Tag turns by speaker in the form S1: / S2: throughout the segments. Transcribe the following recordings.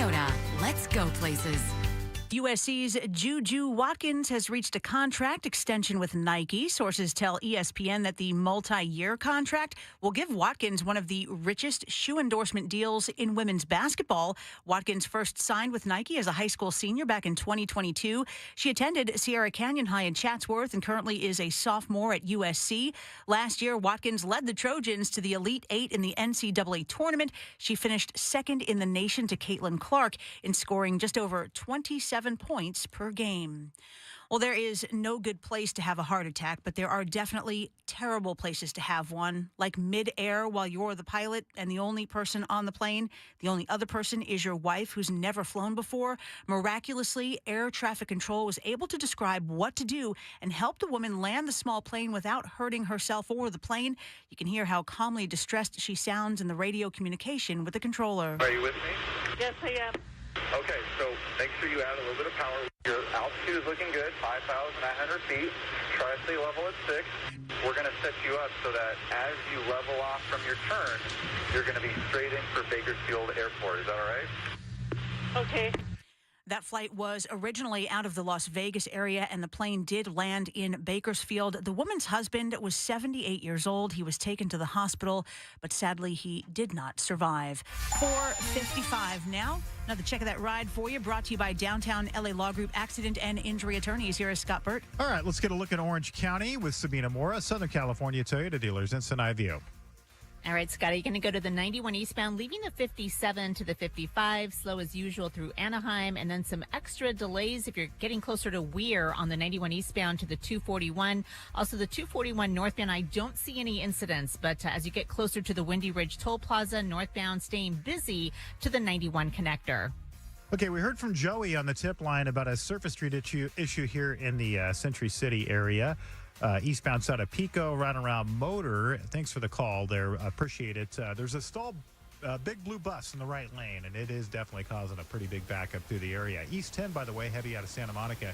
S1: Toyota. Let's go places.
S2: USC's Juju Watkins has reached a contract extension with Nike. Sources tell ESPN that the multi-year contract will give Watkins one of the richest shoe endorsement deals in women's basketball. Watkins first signed with Nike as a high school senior back in 2022. She attended Sierra Canyon High in Chatsworth and currently is a sophomore at USC. Last year, Watkins led the Trojans to the Elite Eight in the NCAA tournament. She finished second in the nation to Caitlin Clark in scoring just over 27 points per game. Well, there is no good place to have a heart attack, but there are definitely terrible places to have one, like mid-air while you're the pilot and the only person on the plane. The only other person is your wife, who's never flown before. Miraculously, air traffic control was able to describe what to do and help the woman land the small plane without hurting herself or the plane. You can hear how calmly distressed she sounds in the radio communication with the controller.
S3: Are you with me?
S4: Yes, I am.
S3: Okay, so make sure you add a little bit of power. Your altitude is looking good, 5,900 feet. Try to stay level at 6. We're going to set you up so that as you level off from your turn, you're going to be straight in for Bakersfield Airport. Is that all right?
S4: Okay.
S2: That flight was originally out of the Las Vegas area, and the plane did land in Bakersfield. The woman's husband was 78 years old. He was taken to the hospital, but sadly, he did not survive. 4:55 now. Another check of that ride for you, brought to you by Downtown LA Law Group Accident and Injury Attorneys. Here is Scott Burt.
S5: All right, let's get a look at Orange County with Sabina Mora, Southern California Toyota dealers, Instant Eye View.
S6: All right, Scotty, you're going to go to the 91 eastbound, leaving the 57 to the 55, slow as usual through Anaheim, and then some extra delays if you're getting closer to Weir on the 91 eastbound to the 241. Also, the 241 northbound, I don't see any incidents, but as you get closer to the Windy Ridge Toll Plaza, northbound staying busy to the 91 connector.
S5: Okay, we heard from Joey on the tip line about a Surface Street issue here in the Century City area. Eastbound side of Pico, right around Motor. Thanks for the call there. Appreciate it. There's a stalled big blue bus in the right lane, and it is definitely causing a pretty big backup through the area. East 10, by the way, heavy out of Santa Monica.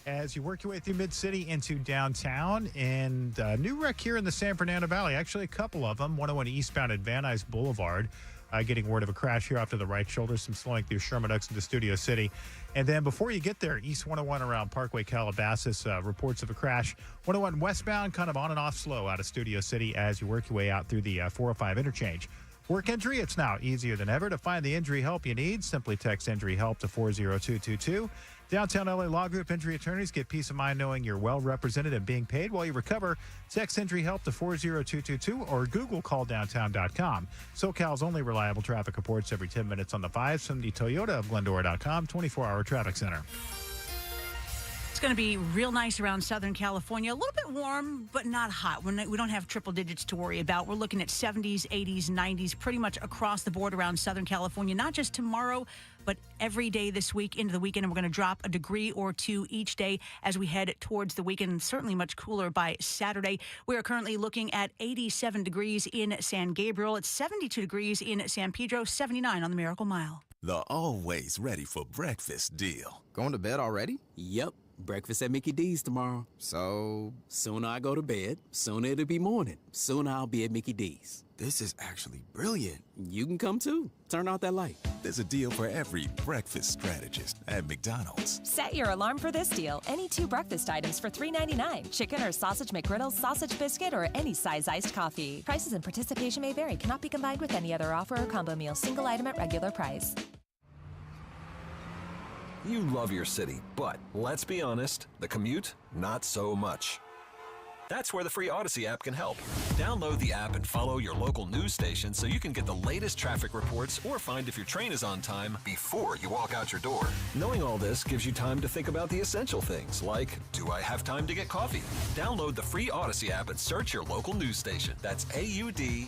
S5: As you work your way through Mid-City into downtown, and new wreck here in the San Fernando Valley. Actually, a couple of them. 101 eastbound at Van Nuys Boulevard. Getting word of a crash here off to the right shoulder, some slowing through Sherman Oaks into Studio City. And then before you get there, East 101 around Parkway Calabasas, reports of a crash. 101 westbound, kind of on and off slow out of Studio City as you work your way out through the 405 interchange. Work injury, it's now easier than ever. To find the injury help you need, simply text injury help to 40222. Downtown LA Law Group Injury Attorneys get peace of mind knowing you're well represented and being paid while you recover. Text injury help to 40222 or Google calldowntown.com. SoCal's only reliable traffic reports every 10 minutes on the 5s from the Toyota of Glendora.com 24-hour traffic center.
S2: It's going to be real nice around Southern California. A little bit warm, but not hot. We don't have triple digits to worry about. We're looking at 70s, 80s, 90s, pretty much across the board around Southern California. Not just tomorrow, but every day this week into the weekend. And we're going to drop a degree or two each day as we head towards the weekend. Certainly much cooler by Saturday. We are currently looking at 87 degrees in San Gabriel. It's 72 degrees in San Pedro, 79 on the Miracle Mile.
S7: The always ready for breakfast deal.
S8: Going to bed already?
S9: Yep. Breakfast at Mickey D's tomorrow.
S8: So,
S9: sooner I go to bed, sooner it'll be morning. Sooner I'll be at Mickey D's.
S7: This is actually brilliant.
S9: You can come too. Turn out that light.
S7: There's a deal for every breakfast strategist at McDonald's.
S10: Set your alarm for this deal. Any 2 breakfast items for $3.99. Chicken or sausage McGriddles, sausage biscuit, or any size iced coffee. Prices and participation may vary. Cannot be combined with any other offer or combo meal. Single item at regular price.
S11: You love your city, but let's be honest, the commute, not so much. That's where the free Odyssey app can help. Download the app and follow your local news station so you can get the latest traffic reports or find if your train is on time before you walk out your door. Knowing all this gives you time to think about the essential things like, do I have time to get coffee? Download the free Odyssey app and search your local news station. That's AUDACY.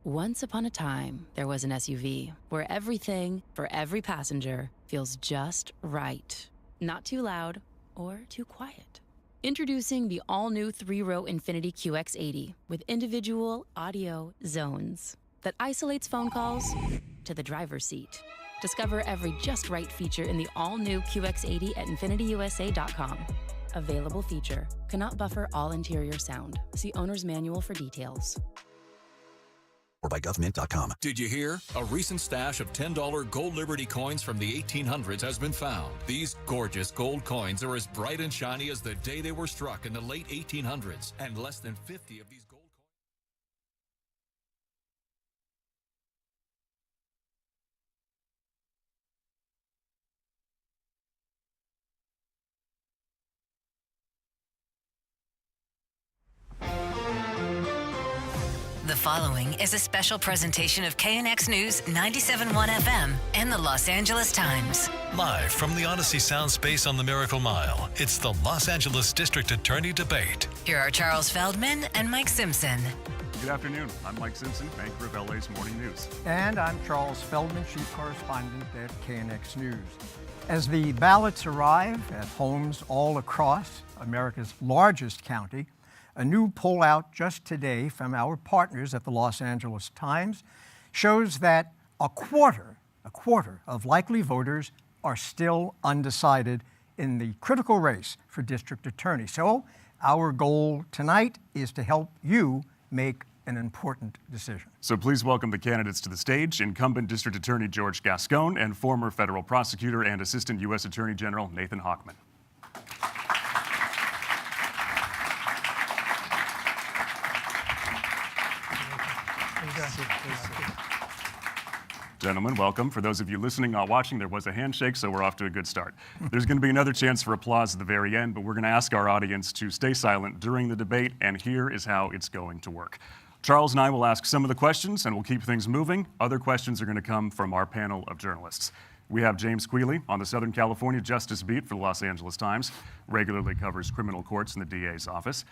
S12: Once upon a time, there was an SUV where everything for every passenger feels just right. Not too loud or too quiet. Introducing the all-new 3-row Infiniti QX80 with individual audio zones that isolates phone calls to the driver's seat. Discover every just right feature in the all-new QX80 at InfinityUSA.com. Available feature. Cannot buffer all interior sound. See owner's manual for details.
S7: or by government.com.
S11: Did you hear? A recent stash of $10 gold Liberty coins from the 1800s has been found. These gorgeous gold coins are as bright and shiny as the day they were struck in the late 1800s, and less than 50 of these gold coins.
S1: The following is a special presentation of KNX News 97.1 FM and the Los Angeles Times.
S4: Live from the Odyssey Sound Space on the Miracle Mile, it's the Los Angeles District Attorney Debate.
S1: Here are Charles Feldman and Mike Simpson.
S8: Good afternoon. I'm Mike Simpson, anchor of LA's Morning News.
S13: And I'm Charles Feldman, chief correspondent at KNX News. As the ballots arrive at homes all across America's largest county, a new poll out just today from our partners at the Los Angeles Times shows that a quarter of likely voters are still undecided in the critical race for district attorney. So our goal tonight is to help you make an important decision.
S8: So please welcome the candidates to the stage, incumbent District Attorney George Gascón and former federal prosecutor and Assistant U.S. Attorney General Nathan Hochman. Gentlemen, welcome. For those of you listening, not watching, there was a handshake, so we're off to a good start. There's going to be another chance for applause at the very end, but we're going to ask our audience to stay silent during the debate, and here is how it's going to work. Charles and I will ask some of the questions, and we'll keep things moving. Other questions are going to come from our panel of journalists. We have James Queally on the Southern California Justice Beat for the Los Angeles Times, regularly covers criminal courts in the DA's office.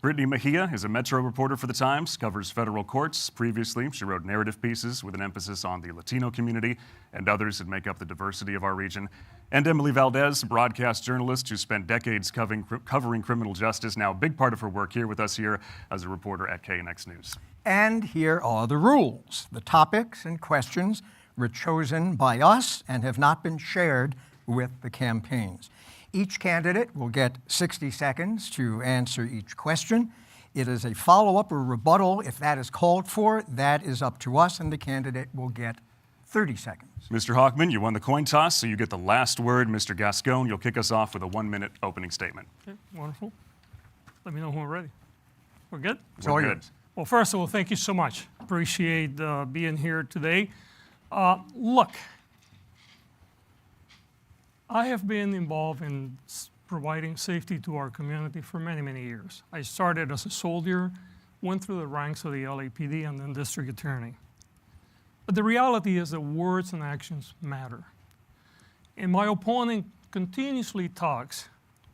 S8: Brittny Mejia is a Metro reporter for the Times, covers federal courts. Previously, she wrote narrative pieces with an emphasis on the Latino community and others that make up the diversity of our region. And Emily Valdez, a broadcast journalist who spent decades covering criminal justice, now a big part of her work here with us here as a reporter at KNX News.
S13: And here are the rules. The topics and questions were chosen by us and have not been shared with the campaigns. Each candidate will get 60 seconds to answer each question. It is a follow-up or rebuttal. If that is called for, that is up to us, and the candidate will get 30 seconds.
S8: Mr. Hochman, you won the coin toss, so you get the last word. Mr. Gascón, you'll kick us off with a 1-minute opening statement.
S14: Okay, wonderful. Let me know when we're ready. We're good?
S8: We're good.
S14: Well, first of all, thank you so much. Appreciate being here today. Look, I have been involved in providing safety to our community for many, many years. I started as a soldier, went through the ranks of the LAPD and then district attorney. But the reality is that words and actions matter. And my opponent continuously talks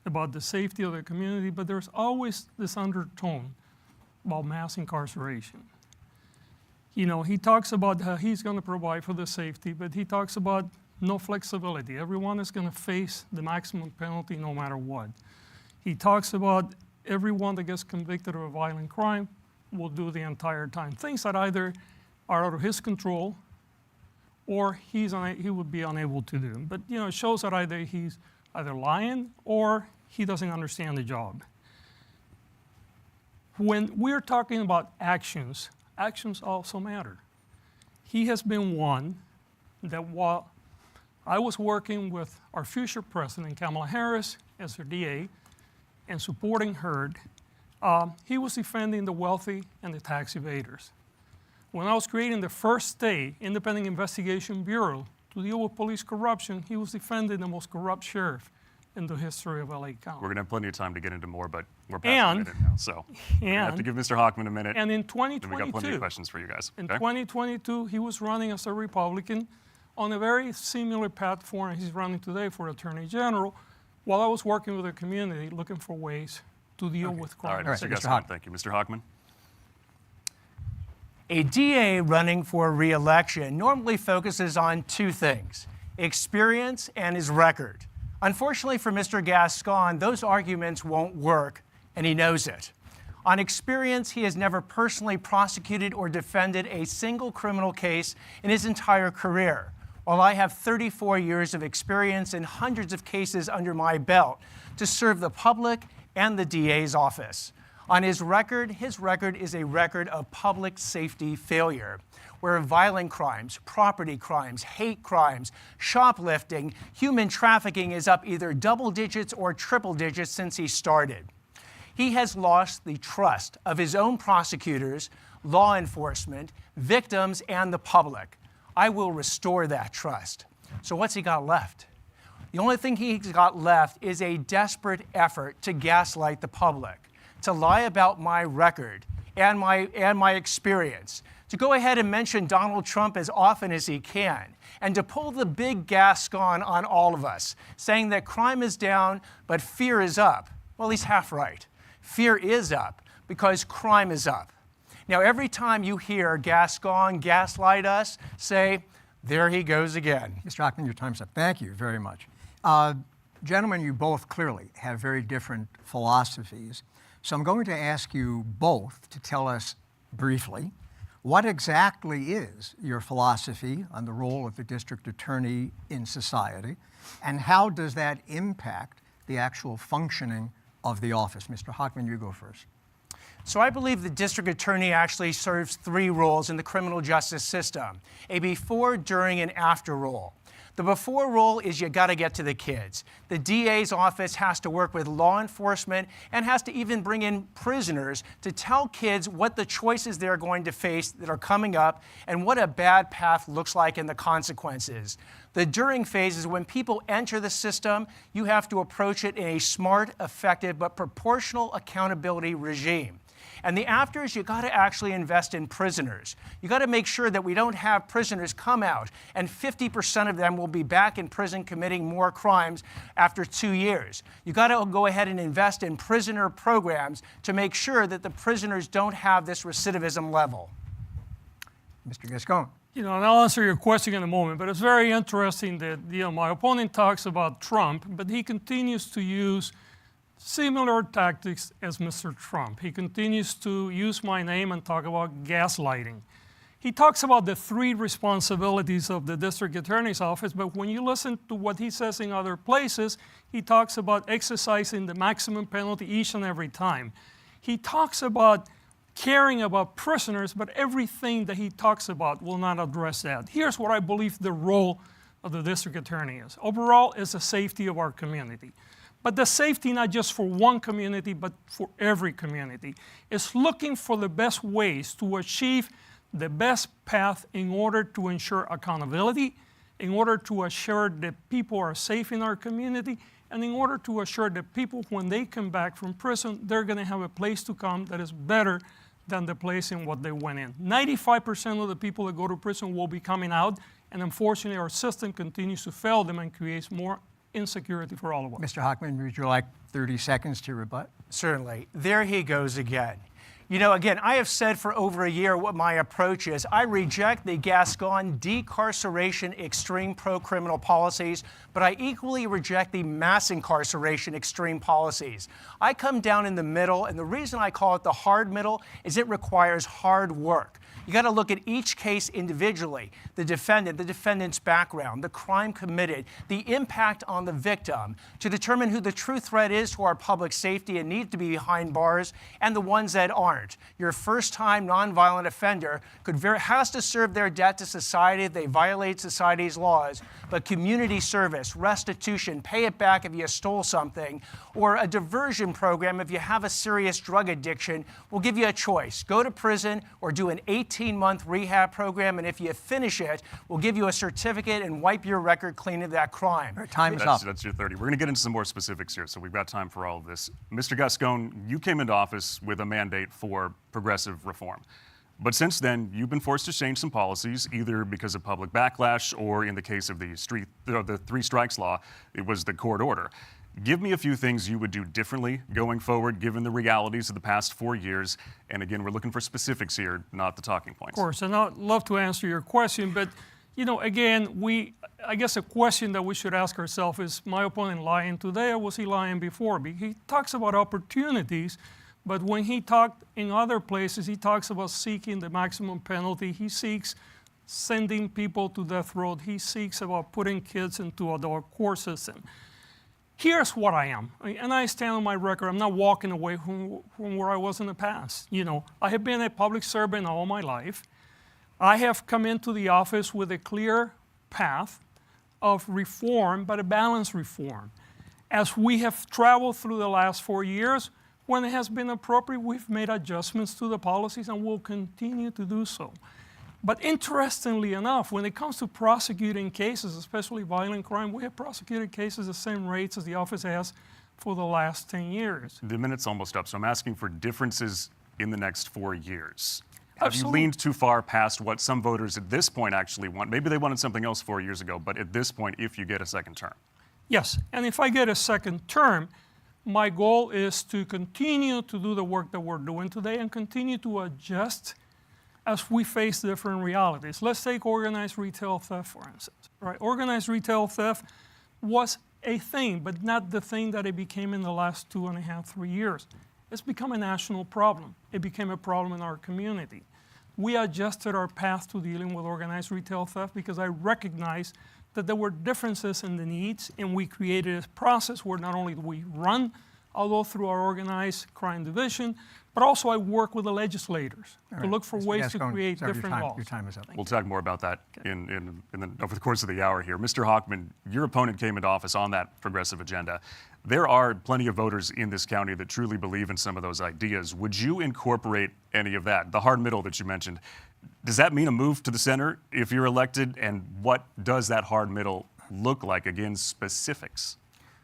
S14: about the safety of the community, but there's always this undertone about mass incarceration. You know, he talks about how he's going to provide for the safety, but he talks about no flexibility. Everyone is going to face the maximum penalty no matter what. He talks about everyone that gets convicted of a violent crime will do the entire time. Things that either are out of his control or he would be unable to do. But you know, it shows that either he's lying or he doesn't understand the job. When we're talking about actions, actions also matter. He has been one that while I was working with our future president, Kamala Harris, as her DA, and supporting her, he was defending the wealthy and the tax evaders. When I was creating the first state independent investigation bureau to deal with police corruption, he was defending the most corrupt sheriff in the history of LA County.
S8: We're going to have plenty of time to get into more, but we're past the minute now, so we have to give Mr. Hochman a minute.
S14: And in 2022,
S8: we got plenty of questions for you guys.
S14: In 2022, he was running as a Republican on a very similar platform he's running today for Attorney General, while I was working with the community looking for ways to deal with crime.
S8: All right, Mr. Gascón, thank you. Mr. Hochman?
S15: A DA running for re-election normally focuses on two things, experience and his record. Unfortunately for Mr. Gascón, those arguments won't work, and he knows it. On experience, he has never personally prosecuted or defended a single criminal case in his entire career, while I have 34 years of experience and hundreds of cases under my belt to serve the public and the DA's office. On his record is a record of public safety failure, where violent crimes, property crimes, hate crimes, shoplifting, human trafficking is up either double digits or triple digits since he started. He has lost the trust of his own prosecutors, law enforcement, victims, and the public. I will restore that trust. So what's he got left? The only thing he's got left is a desperate effort to gaslight the public, to lie about my record and my experience, to go ahead and mention Donald Trump as often as he can, and to pull the big Gascón on all of us, saying that crime is down, but fear is up. Well, he's half right. Fear is up because crime is up. Now, every time you hear Gascón gaslight us, say, there he goes again.
S13: Mr. Hochman, your time's up. Thank you very much. Gentlemen, you both clearly have very different philosophies. So I'm going to ask you both to tell us briefly what exactly is your philosophy on the role of the district attorney in society, and how does that impact the actual functioning of the office? Mr. Hochman, you go first.
S15: So I believe the district attorney actually serves three roles in the criminal justice system: a before, during, and after role. The before role is you got to get to the kids. The DA's office has to work with law enforcement and has to even bring in prisoners to tell kids what the choices they're going to face that are coming up and what a bad path looks like and the consequences. The during phase is when people enter the system, you have to approach it in a smart, effective, but proportional accountability regime. And the after is you got to actually invest in prisoners. You got to make sure that we don't have prisoners come out and 50% of them will be back in prison committing more crimes after 2 years. You got to go ahead and invest in prisoner programs to make sure that the prisoners don't have this recidivism level.
S13: Mr. Gascón.
S14: And I'll answer your question in a moment, but it's very interesting that my opponent talks about Trump, but he continues to use similar tactics as Mr. Trump. He continues to use my name and talk about gaslighting. He talks about the three responsibilities of the district attorney's office, but when you listen to what he says in other places, he talks about exercising the maximum penalty each and every time. He talks about caring about prisoners, but everything that he talks about will not address that. Here's what I believe the role of the district attorney is. Overall, is the safety of our community. But the safety not just for one community, but for every community. It's looking for the best ways to achieve the best path in order to ensure accountability, in order to assure that people are safe in our community, and in order to assure that people, when they come back from prison, they're going to have a place to come that is better than the place in what they went in. 95% of the people that go to prison will be coming out, and unfortunately our system continues to fail them and creates more insecurity for all of us.
S13: Mr. Hochman, would you like 30 seconds to rebut?
S15: Certainly. There he goes again. Again, I have said for over a year what my approach is. I reject the Gascón decarceration extreme pro-criminal policies, but I equally reject the mass incarceration extreme policies. I come down in the middle, and the reason I call it the hard middle is it requires hard work. You got to look at each case individually, the defendant, the defendant's background, the crime committed, the impact on the victim, to determine who the true threat is to our public safety and needs to be behind bars, and the ones that aren't. Your first-time nonviolent offender has to serve their debt to society if they violate society's laws, but community service, restitution, pay it back if you stole something, or a diversion program if you have a serious drug addiction will give you a choice. Go to prison or do an 18-month rehab program, and if you finish it, we'll give you a certificate and wipe your record clean of that crime.
S13: Right, time is up.
S8: That's your 30. We're going to get into some more specifics here, so we've got time for all of this. Mr. Gascón, you came into office with a mandate for progressive reform. But since then, you've been forced to change some policies, either because of public backlash or in the case of the three strikes law, it was the court order. Give me a few things you would do differently going forward, given the realities of the past 4 years. And again, we're looking for specifics here, not the talking points.
S14: Of course, and I'd love to answer your question, but again, I guess a question that we should ask ourselves is, my opponent lying today or was he lying before? He talks about opportunities, but when he talked in other places, he talks about seeking the maximum penalty. He seeks sending people to death row. He seeks about putting kids into adult court system. here's what I am, and I stand on my record. I'm not walking away from where I was in the past. You know, I have been a public servant all my life. I have come into the office with a clear path of reform, but a balanced reform. As we have traveled through the last 4 years, when it has been appropriate, we've made adjustments to the policies and will continue to do so. But interestingly enough, when it comes to prosecuting cases, especially violent crime, we have prosecuted cases the same rates as the office has for the last 10 years.
S8: The minute's almost up, so I'm asking for differences in the next 4 years. Have
S14: Absolutely.
S8: you leaned too far past what some voters at this point actually want? Maybe they wanted something else 4 years ago, but at this point, if you get a second term.
S14: Yes, and if I get a second term, my goal is to continue to do the work that we're doing today and continue to adjust as we face different realities. Let's take organized retail theft, for instance. Right? Organized retail theft was a thing, but not the thing that it became in the last 2.5, 3 years. It's become a national problem. It became a problem in our community. We adjusted our path to dealing with organized retail theft because I recognized that there were differences in the needs, and we created a process where not only do we run, although through our organized crime division, but also I work with the legislators to look for ways to create different laws.
S13: Your time is up.
S8: We'll talk more about that over the course of the hour here. Mr. Hochman, your opponent came into office on that progressive agenda. There are plenty of voters in this county that truly believe in some of those ideas. Would you incorporate any of that? The hard middle that you mentioned, does that mean a move to the center if you're elected? And what does that hard middle look like? Again, specifics.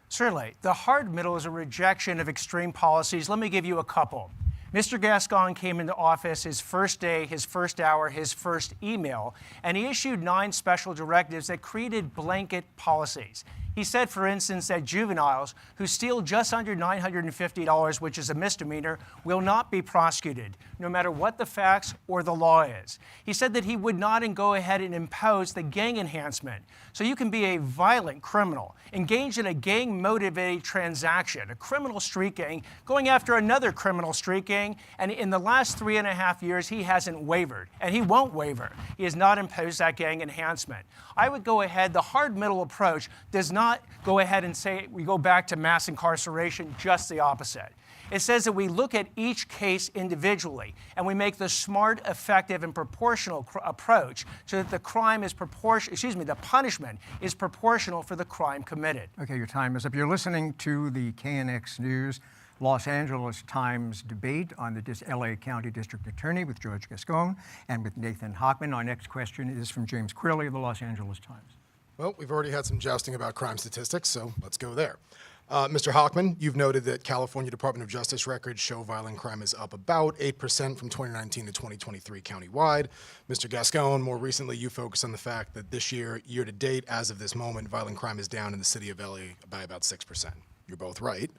S15: Certainly. The hard middle is a rejection of extreme policies. Let me give you a couple. Mr. Gascón came into office his first day, his first hour, his first email, and he issued 9 special directives that created blanket policies. He said, for instance, that juveniles who steal just under $950, which is a misdemeanor, will not be prosecuted, no matter what the facts or the law is. He said that he would not go ahead and impose the gang enhancement. So you can be a violent criminal, engaged in a gang-motivated transaction, a criminal street gang, going after another criminal street gang, and in the last 3.5 years, he hasn't wavered, and he won't waver. He has not imposed that gang enhancement. I would go ahead, the hard middle approach does not go ahead and say we go back to mass incarceration, just the opposite. It says that we look at each case individually and we make the smart, effective, and proportional approach so that the crime is the punishment is proportional for the crime committed.
S13: Okay, your time is up. You're listening to the KNX News Los Angeles Times debate on the LA County District Attorney with George Gascón and with Nathan Hochman. Our next question is from James Queally of the Los Angeles Times.
S16: Well, we've already had some jousting about crime statistics, so let's go there. Mr. Hochman, you've noted that California Department of Justice records show violent crime is up about 8% from 2019 to 2023 countywide. Mr. Gascón, more recently you focused on the fact that this year to date, as of this moment, violent crime is down in the city of LA by about 6%. You're both right.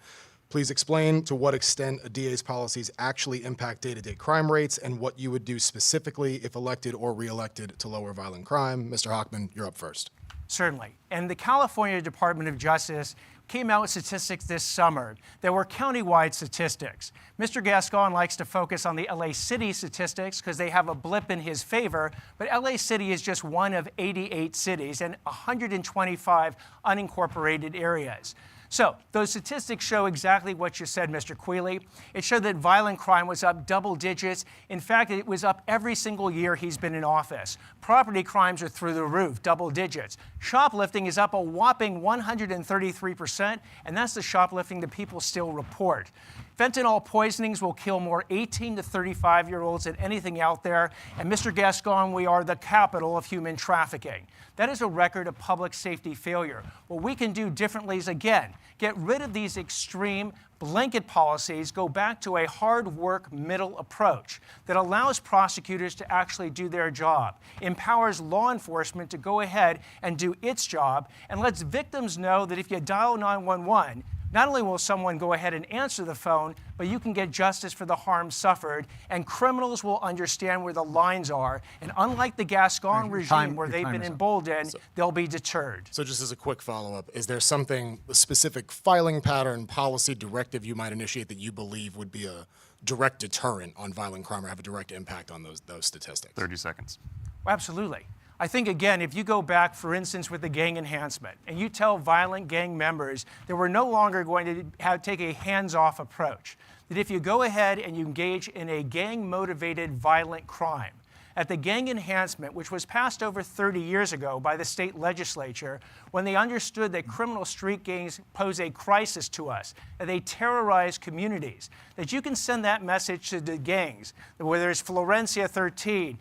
S16: Please explain to what extent a DA's policies actually impact day-to-day crime rates and what you would do specifically if elected or re-elected to lower violent crime. Mr. Hochman, you're up first.
S15: Certainly. And the California Department of Justice came out with statistics this summer that were countywide statistics. Mr. Gascón likes to focus on the LA City statistics because they have a blip in his favor, but LA City is just one of 88 cities and 125 unincorporated areas. So those statistics show exactly what you said, Mr. Queally. It showed that violent crime was up double digits. In fact, it was up every single year he's been in office. Property crimes are through the roof, double digits. Shoplifting is up a whopping 133%, and that's the shoplifting that people still report. Fentanyl poisonings will kill more 18 to 35-year-olds than anything out there. And Mr. Gascón, we are the capital of human trafficking. That is a record of public safety failure. What we can do differently is, again, get rid of these extreme blanket policies, go back to a hard work middle approach that allows prosecutors to actually do their job, empowers law enforcement to go ahead and do its job, and lets victims know that if you dial 911, not only will someone go ahead and answer the phone, but you can get justice for the harm suffered, and criminals will understand where the lines are. And unlike the Gascón regime where they've been emboldened, they'll be deterred.
S16: So just as a quick follow-up, is there something, a specific filing pattern, policy, directive you might initiate that you believe would be a direct deterrent on violent crime or have a direct impact on those statistics?
S8: 30 seconds.
S15: Absolutely. I think, again, if you go back, for instance, with the gang enhancement, and you tell violent gang members that we're no longer going to take a hands-off approach, that if you go ahead and you engage in a gang-motivated violent crime, at the gang enhancement, which was passed over 30 years ago by the state legislature, when they understood that criminal street gangs pose a crisis to us, that they terrorize communities, that you can send that message to the gangs, whether it's Florencia 13,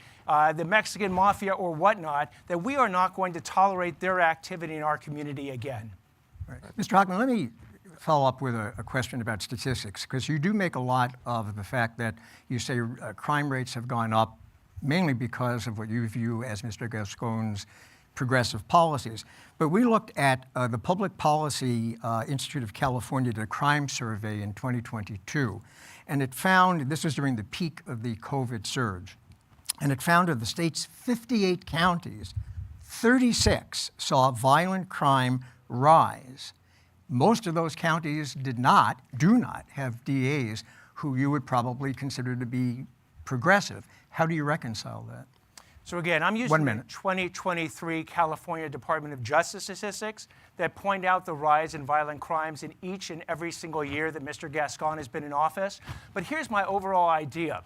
S15: the Mexican Mafia or whatnot, that we are not going to tolerate their activity in our community again.
S13: Right. Mr. Hochman, let me follow up with a question about statistics, because you do make a lot of the fact that you say crime rates have gone up mainly because of what you view as Mr. Gascón's progressive policies. But we looked at the Public Policy Institute of California did a crime survey in 2022, and it found, this was during the peak of the COVID surge, and it found of the state's 58 counties, 36 saw violent crime rise. Most of those counties do not have DAs who you would probably consider to be progressive. How do you reconcile that?
S15: So again, I'm using the 2023 California Department of Justice statistics that point out the rise in violent crimes in each and every single year that Mr. Gascón has been in office. But here's my overall idea.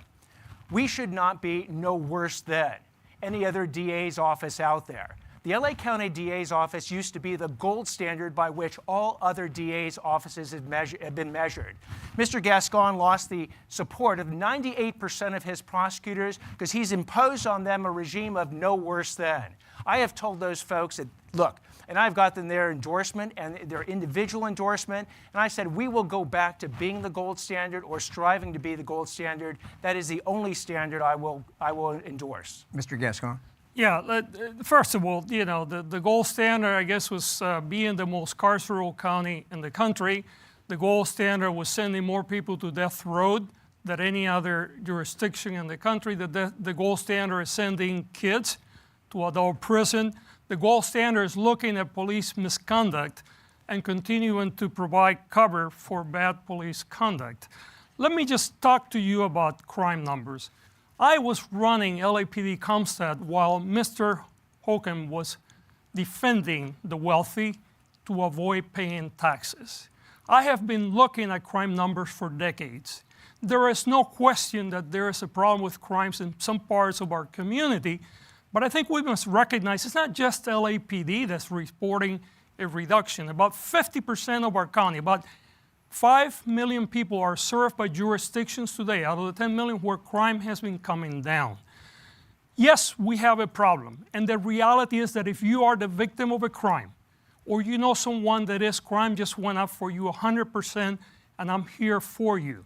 S15: We should not be no worse than any other DA's office out there. The LA County DA's office used to be the gold standard by which all other DA's offices have been measured. Mr. Gascón lost the support of 98% of his prosecutors because he's imposed on them a regime of no worse than. I have told those folks that, look, and I've got them their endorsement and their individual endorsement, and I said we will go back to being the gold standard or striving to be the gold standard. That is the only standard I will endorse.
S13: Mr. Gascón?
S14: Yeah, first of all, you know, the gold standard, I guess, was being the most carceral county in the country. The gold standard was sending more people to death row than any other jurisdiction in the country. The gold standard is sending kids to adult prison. The gold standard is looking at police misconduct and continuing to provide cover for bad police conduct. Let me just talk to you about crime numbers. I was running LAPD Comstat while Mr. Hochman was defending the wealthy to avoid paying taxes. I have been looking at crime numbers for decades. There is no question that there is a problem with crimes in some parts of our community, but I think we must recognize it's not just LAPD that's reporting a reduction. About 50% of our county, about 5 million people are served by jurisdictions today out of the 10 million where crime has been coming down. Yes, we have a problem. And the reality is that if you are the victim of a crime or you know someone that is crime just went up for you 100% and I'm here for you.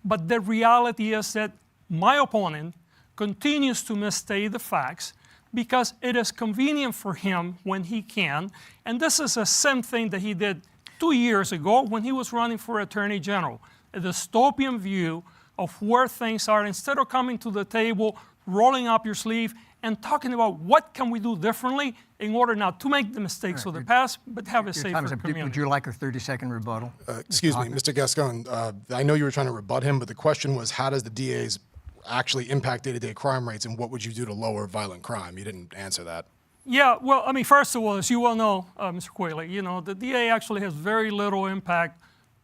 S14: But the reality is that my opponent continues to misstate the facts because it is convenient for him when he can. And this is the same thing that he did 2 years ago when he was running for Attorney General, a dystopian view of where things are. Instead of coming to the table, rolling up your sleeve, and talking about what can we do differently in order not to make the mistakes of the past, but have a safer community.
S13: Would you like a 30-second rebuttal?
S16: Excuse me, Mr. Gascón, I know you were trying to rebut him, but the question was, how does the DA's actually impact day-to-day crime rates, and what would you do to lower violent crime? You didn't answer that.
S14: Yeah, well, I mean, first of all, as you well know, Mr. Queally, you know, the DA actually has very little impact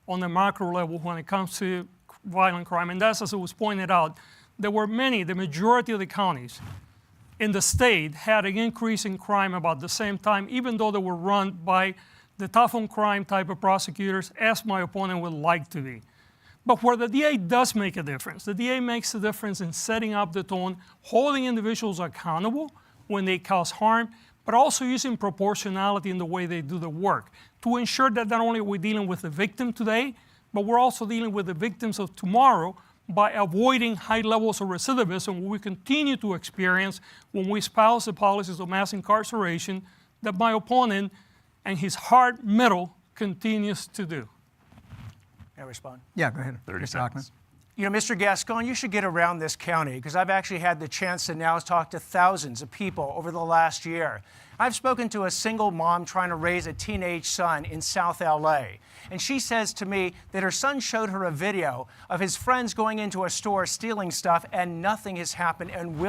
S14: on the macro level when it comes to violent crime. And that's, as it was pointed out, there were the majority of the counties in the state had an increase in crime about the same time, even though they were run by the tough on crime type of prosecutors, as my opponent would like to be. But where the DA does make a difference, the DA makes a difference in setting up the tone, holding individuals accountable when they cause harm, but also using proportionality in the way they do the work to ensure that not only are we dealing with the victim today, but we're also dealing with the victims of tomorrow by avoiding high levels of recidivism we continue to experience when we espouse the policies of mass incarceration that my opponent and his hard middle continues to do.
S15: May I respond?
S13: Yeah, go ahead.
S8: 30 seconds.
S15: You know, Mr. Gascón, you should get around this county because I've actually had the chance to now talk to thousands of people over the last year. I've spoken to a single mom trying to raise a teenage son in South LA. And she says to me that her son showed her a video of his friends going into a store stealing stuff and nothing has happened and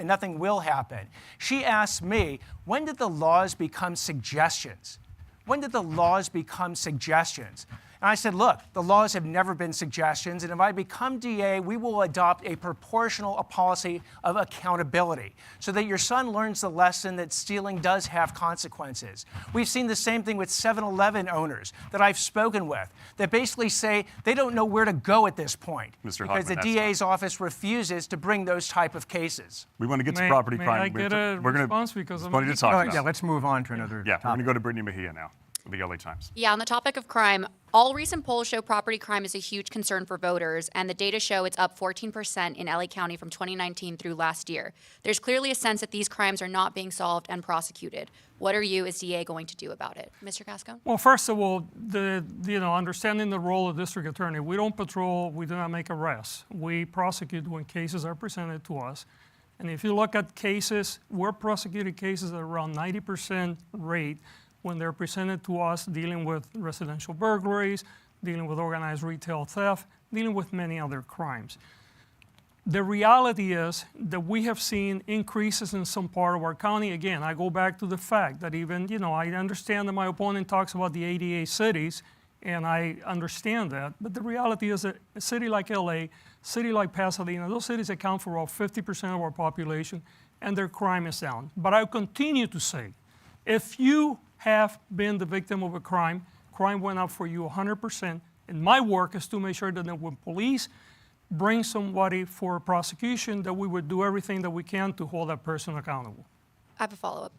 S15: nothing will happen. She asked me, when did the laws become suggestions? When did the laws become suggestions? And I said, look, the laws have never been suggestions, and if I become DA, we will adopt a proportional policy of accountability so that your son learns the lesson that stealing does have consequences. We've seen the same thing with 7-Eleven owners that I've spoken with that basically say they don't know where to go at this point
S8: Mr.
S15: because
S8: Hochman,
S15: the DA's office refuses to bring those type of cases.
S8: We want to get to property crime.
S14: May I get a response because I'm
S8: to talk about.
S13: Yeah, let's move on to another
S8: Yeah,
S13: topic.
S8: we're going to go to Brittny Mejia now, the LA Times.
S17: Yeah, on the topic of crime, all recent polls show property crime is a huge concern for voters, and the data show it's up 14% in LA County from 2019 through last year. There's clearly a sense that these crimes are not being solved and prosecuted. What are you, as DA, going to do about it? Mr. Gascón?
S14: Well, first of all, understanding the role of district attorney, we don't patrol, we do not make arrests. We prosecute when cases are presented to us. And if you look at cases, we're prosecuting cases at around 90% rate when they're presented to us dealing with residential burglaries, dealing with organized retail theft, dealing with many other crimes. The reality is that we have seen increases in some part of our county. Again, I go back to the fact that even, I understand that my opponent talks about the 88 cities, and I understand that, but the reality is that a city like LA, a city like Pasadena, those cities account for about 50% of our population, and their crime is down. But I continue to say, if you have been the victim of a crime went up for you 100%, and my work is to make sure that when police bring somebody for prosecution, that we would do everything that we can to hold that person accountable.
S17: I have a follow-up.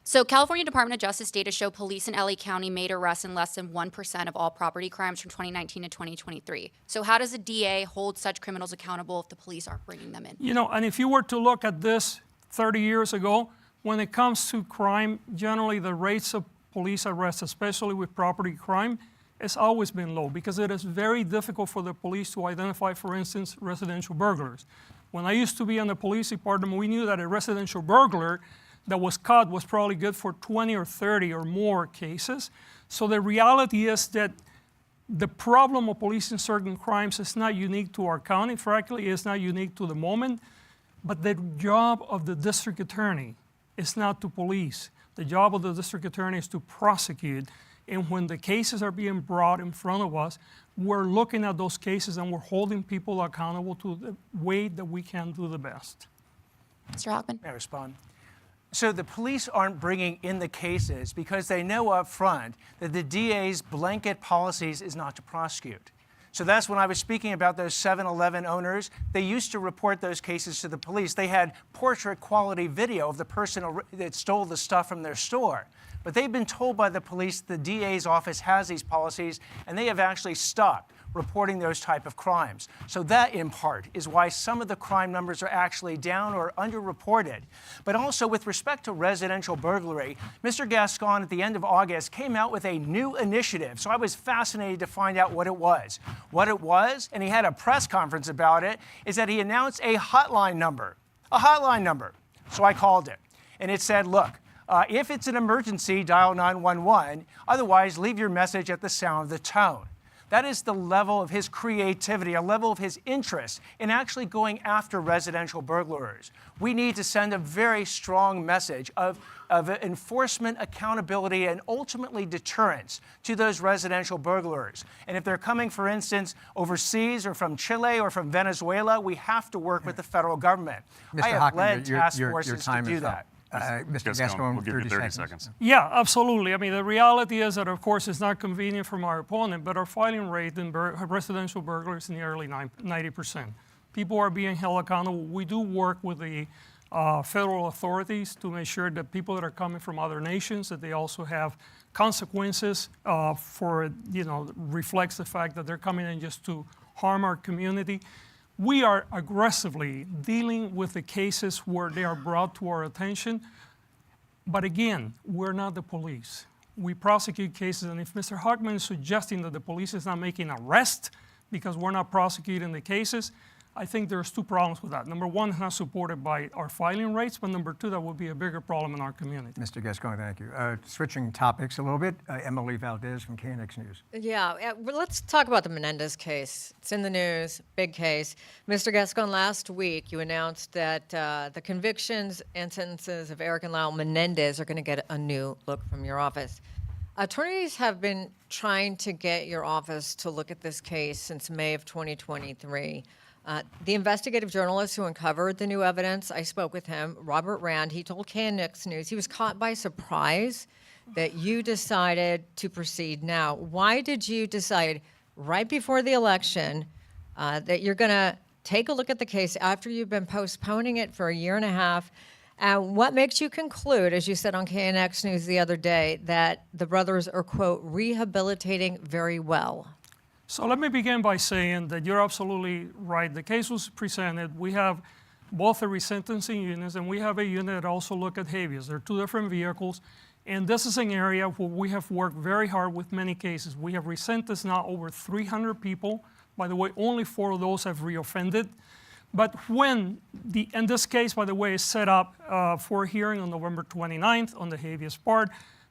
S17: So California Department of Justice data show police in LA County made arrests in less than 1% of all property crimes from 2019 to 2023. So how does a DA hold such criminals accountable if the police aren't bringing them in?
S14: And if you were to look at this 30 years ago, when it comes to crime, generally the rates of police arrests, especially with property crime, has always been low because it is very difficult for the police to identify, for instance, residential burglars. When I used to be in the police department, we knew that a residential burglar that was caught was probably good for 20 or 30 or more cases. So the reality is that the problem of policing certain crimes is not unique to our county. Frankly, it's not unique to the moment. But the job of the district attorney is not to police. The job of the district attorney is to prosecute. And when the cases are being brought in front of us, we're looking at those cases and we're holding people accountable to the way that we can do the best.
S17: Mr. Hochman?
S15: May I respond? So the police aren't bringing in the cases because they know up front that the DA's blanket policies is not to prosecute. So that's when I was speaking about those 7-Eleven owners. They used to report those cases to the police. They had portrait quality video of the person that stole the stuff from their store. But they've been told by the police the DA's office has these policies, and they have actually stopped reporting those type of crimes. So that, in part, is why some of the crime numbers are actually down or underreported. But also, with respect to residential burglary, Mr. Gascón, at the end of August, came out with a new initiative. So I was fascinated to find out what it was. What it was, and he had a press conference about it, is that he announced a hotline number. A hotline number. So I called it. And it said, look, if it's an emergency, dial 911. Otherwise, leave your message at the sound of the tone. That is the level of his creativity, a level of his interest in actually going after residential burglars. We need to send a very strong message of enforcement, accountability, and ultimately deterrence to those residential burglars. And if they're coming, for instance, overseas or from Chile or from Venezuela, we have to work with the federal government.
S13: Mr.
S15: I have
S13: Hochman,
S15: led task forces to do that.
S13: Mr. Gascón,
S8: we'll give you 30 seconds.
S14: Yeah, absolutely. I mean, the reality is that, of course, it's not convenient from our opponent, but our filing rate in residential burglars is nearly 90%. People are being held accountable. We do work with the federal authorities to make sure that people that are coming from other nations, that they also have consequences reflects the fact that they're coming in just to harm our community. We are aggressively dealing with the cases where they are brought to our attention. But again, we're not the police. We prosecute cases, and if Mr. Hochman is suggesting that the police is not making arrests, because we're not prosecuting the cases. I think there's two problems with that. Number one, it's not supported by our filing rates, but number two, that would be a bigger problem in our community.
S13: Mr. Gascón, thank you. Switching topics a little bit, Emily Valdez from KNX News.
S18: Yeah, well, let's talk about the Menendez case. It's in the news, big case. Mr. Gascón, last week you announced that the convictions and sentences of Eric and Lyle Menendez are going to get a new look from your office. Attorneys have been trying to get your office to look at this case since May of 2023. The investigative journalist who uncovered the new evidence, I spoke with him, Robert Rand. He told KNX News he was caught by surprise that you decided to proceed now. Why did you decide right before the election that you're going to take a look at the case after you've been postponing it for a year and a half? And what makes you conclude, as you said on KNX News the other day, that the brothers are, quote, rehabilitating very well?
S14: So let me begin by saying that you're absolutely right. The case was presented. We have both the resentencing units and we have a unit that also look at habeas. They're two different vehicles. And this is an area where we have worked very hard with many cases. We have resentenced now over 300 people. By the way, only 4 of those have reoffended. But when and this case, by the way, is set up for hearing on November 29th on the habeas part.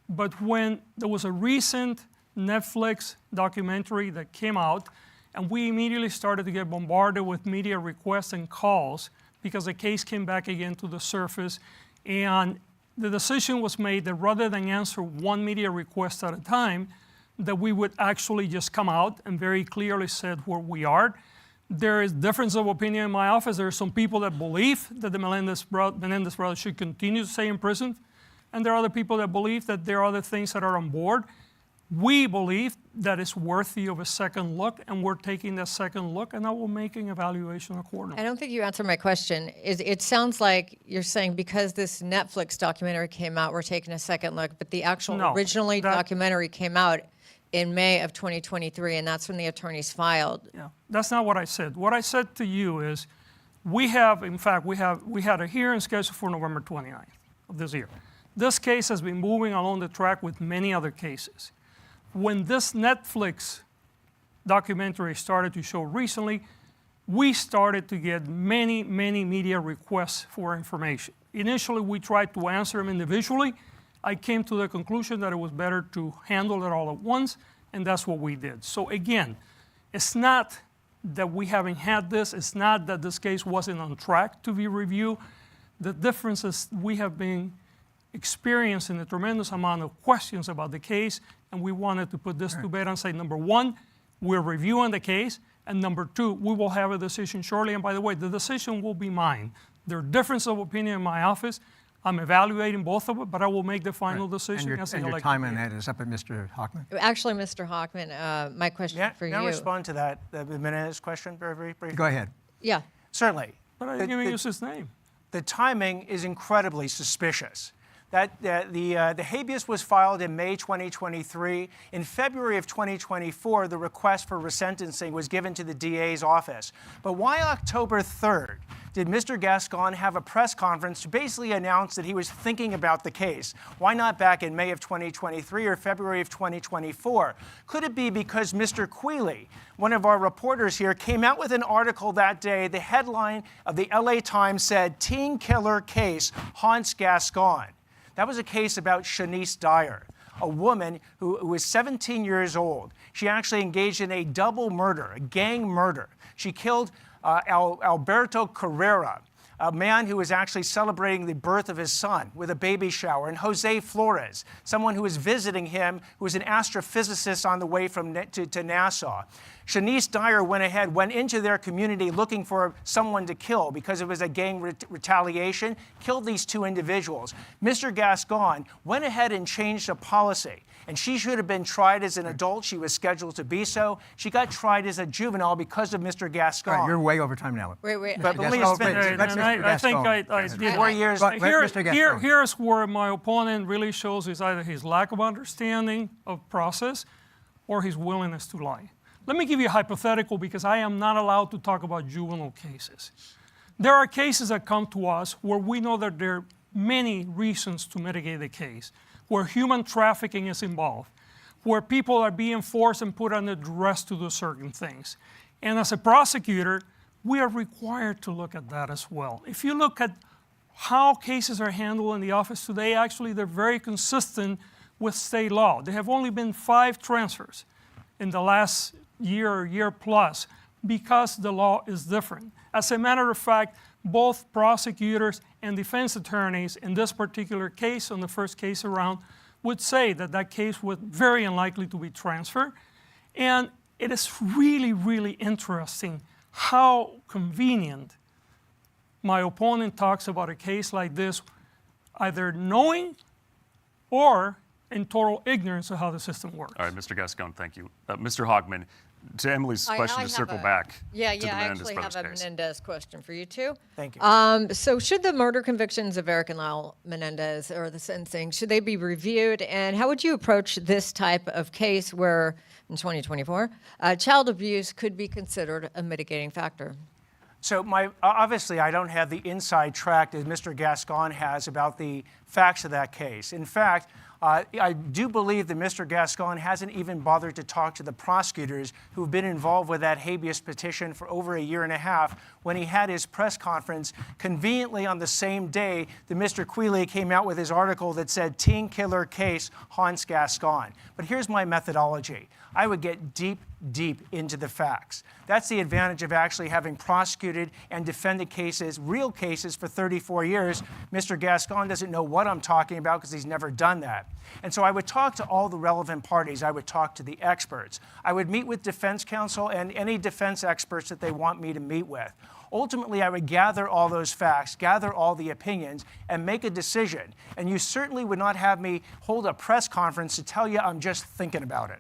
S14: But when there was a recent Netflix documentary that came out, and we immediately started to get bombarded with media requests and calls because the case came back again to the surface, and the decision was made that rather than answer one media request at a time, that we would actually just come out and very clearly said where we are. There is difference of opinion in my office. There are some people that believe that the Menendez brothers should continue to stay in prison, and there are other people that believe that there are other things that are on board. We believe that it's worthy of a second look, and we're taking that second look, and I will make an evaluation accordingly.
S18: I don't think you answered my question. It sounds like you're saying because this Netflix documentary came out, we're taking a second look, but the actual documentary came out in May of 2023, and that's when the attorneys filed.
S14: Yeah, that's not what I said. What I said to you is we had a hearing scheduled for November 29th of this year. This case has been moving along the track with many other cases. When this Netflix documentary started to show recently, we started to get many, many media requests for information. Initially, we tried to answer them individually. I came to the conclusion that it was better to handle it all at once, and that's what we did. So again, it's not that we haven't had this. It's not that this case wasn't on track to be reviewed. The difference is we have been experiencing a tremendous amount of questions about the case, and we wanted to put this to bed and say, number one, we're reviewing the case, and number two, we will have a decision shortly. And by the way, the decision will be mine. There are differences of opinion in my office. I'm evaluating both of it, but I will make the final decision as
S13: and your time on that is up at Mr. Hochman.
S18: Actually, Mr. Hochman, my question for you.
S15: Can I respond to that, the Menendez question very, very briefly?
S13: Go ahead.
S18: Yeah.
S15: Certainly.
S14: But I didn't even use his name.
S15: The timing is incredibly suspicious. The habeas was filed in May 2023. In February of 2024, the request for resentencing was given to the DA's office. But why October 3rd did Mr. Gascón have a press conference to basically announce that he was thinking about the case? Why not back in May of 2023 or February of 2024? Could it be because Mr. Queally, one of our reporters here, came out with an article that day? The headline of the LA Times said, "Teen Killer Case Haunts Gascón." That was a case about Shanice Dyer, a woman who was 17 years old. She actually engaged in a double murder, a gang murder. She killed Alberto Carrera, a man who was actually celebrating the birth of his son with a baby shower, and Jose Flores, someone who was visiting him, who was an astrophysicist on the way to Nassau. Shanice Dyer went into their community looking for someone to kill because it was a gang retaliation, killed these two individuals. Mr. Gascón went ahead and changed a policy, and she should have been tried as an adult. She was scheduled to be so. She got tried as a juvenile because of Mr. Gascón.
S13: All right, you're way over time now.
S18: Wait.
S15: But please finish.
S14: I think I did
S15: 4 years.
S14: Here's where my opponent really shows is either his lack of understanding of process or his willingness to lie. Let me give you a hypothetical because I am not allowed to talk about juvenile cases. There are cases that come to us where we know that there are many reasons to mitigate the case, where human trafficking is involved, where people are being forced and put under duress to do certain things. And as a prosecutor, we are required to look at that as well. If you look at how cases are handled in the office today, actually they're very consistent with state law. There have only been 5 transfers in the last year or year plus because the law is different. As a matter of fact, both prosecutors and defense attorneys in this particular case, on the first case around, would say that that case was very unlikely to be transferred. And it is really, really interesting how convenient my opponent talks about a case like this, either knowing or in total ignorance of how the system works.
S8: All right, Mr. Gascón, thank you. Mr. Hochman, to Emily's question, to circle back to the Menendez
S18: I actually have a
S8: case.
S18: Menendez question for you, too.
S15: Thank you.
S18: So should the murder convictions of Eric and Lyle Menendez, or the sentencing, should they be reviewed? And how would you approach this type of case where, in 2024, child abuse could be considered a mitigating factor?
S15: So obviously, I don't have the inside track that Mr. Gascón has about the facts of that case. In fact, I do believe that Mr. Gascón hasn't even bothered to talk to the prosecutors who've been involved with that habeas petition for over a year and a half when he had his press conference conveniently on the same day that Mr. Queally came out with his article that said teen killer case haunts Gascón. But here's my methodology. I would get deep into the facts. That's the advantage of actually having prosecuted and defended cases, real cases, for 34 years. Mr. Gascón doesn't know what I'm talking about because he's never done that. And so I would talk to all the relevant parties. I would talk to the experts. I would meet with defense counsel and any defense experts that they want me to meet with. Ultimately, I would gather all those facts, gather all the opinions, and make a decision. And you certainly would not have me hold a press conference to tell you I'm just thinking about it.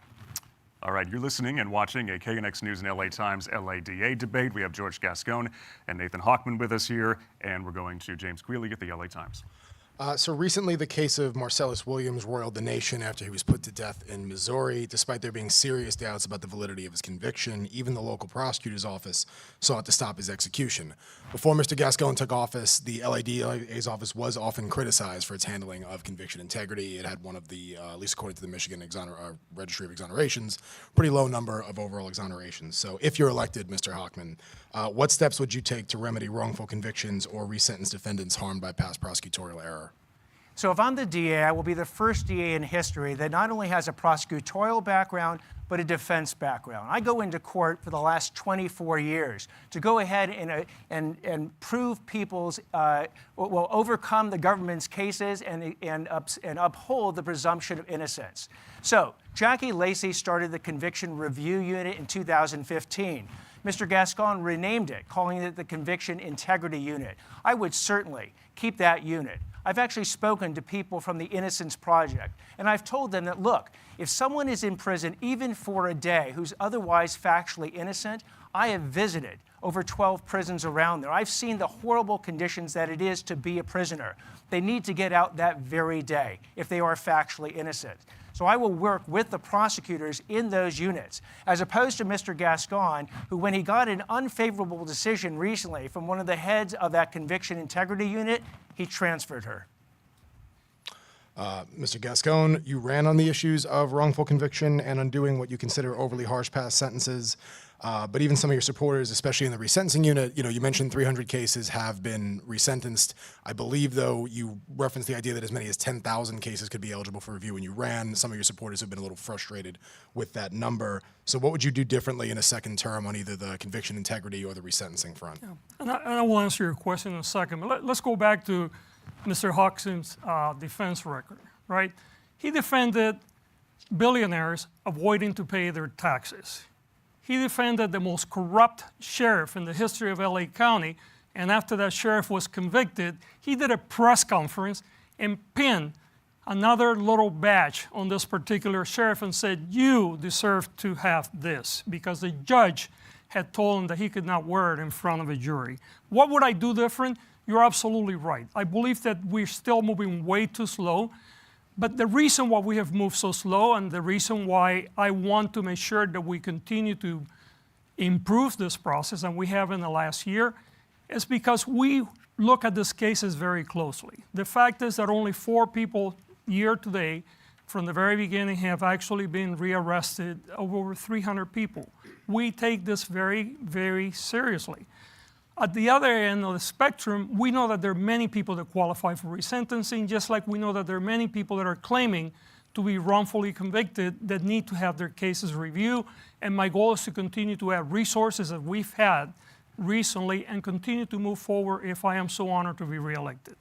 S8: All right, you're listening and watching a KNX News and LA Times LADA debate. We have George Gascón and Nathan Hochman with us here, and we're going to James Queally at the LA Times.
S16: So recently, the case of Marcellus Williams roiled the nation after he was put to death in Missouri. Despite there being serious doubts about the validity of his conviction, even the local prosecutor's office sought to stop his execution. Before Mr. Gascón took office, the LADA's office was often criticized for its handling of conviction integrity. It had one of the, at least according to the Michigan Registry of Exonerations, pretty low number of overall exonerations. So if you're elected, Mr. Hochman, what steps would you take to remedy wrongful convictions or resentence defendants harmed by past prosecutorial error?
S15: So if I'm the DA, I will be the first DA in history that not only has a prosecutorial background, but a defense background. I go into court for the last 24 years to go ahead and prove people's, will overcome the government's cases and uphold the presumption of innocence. So Jackie Lacey started the Conviction Review Unit in 2015. Mr. Gascón renamed it, calling it the Conviction Integrity Unit. I would certainly keep that unit. I've actually spoken to people from the Innocence Project, and I've told them that, look, if someone is in prison even for a day who's otherwise factually innocent, I have visited over 12 prisons around there. I've seen the horrible conditions that it is to be a prisoner. They need to get out that very day if they are factually innocent. So I will work with the prosecutors in those units, as opposed to Mr. Gascón, who, when he got an unfavorable decision recently from one of the heads of that Conviction Integrity Unit, he transferred her.
S16: Mr. Gascón, you ran on the issues of wrongful conviction and undoing what you consider overly harsh past sentences. But even some of your supporters, especially in the resentencing unit, you mentioned 300 cases have been resentenced. I believe, though, you referenced the idea that as many as 10,000 cases could be eligible for review when you ran. Some of your supporters have been a little frustrated with that number. So what would you do differently in a second term on either the conviction integrity or the resentencing front?
S14: Yeah. And I will answer your question in a second. But let's go back to Mr. Hochman's defense record, right? He defended billionaires avoiding to pay their taxes. He defended the most corrupt sheriff in the history of LA County, and after that sheriff was convicted, he did a press conference and pinned another little badge on this particular sheriff and said, you deserve to have this, because the judge had told him that he could not wear it in front of a jury. What would I do different? You're absolutely right. I believe that we're still moving way too slow. But the reason why we have moved so slow, and the reason why I want to make sure that we continue to improve this process, and we have in the last year, is because we look at these cases very closely. The fact is that only 4 people year to date from the very beginning have actually been rearrested over 300 people. We take this very, very seriously. At the other end of the spectrum, we know that there are many people that qualify for resentencing, just like we know that there are many people that are claiming to be wrongfully convicted that need to have their cases reviewed. And my goal is to continue to add resources that we've had recently and continue to move forward if I am so honored to be reelected.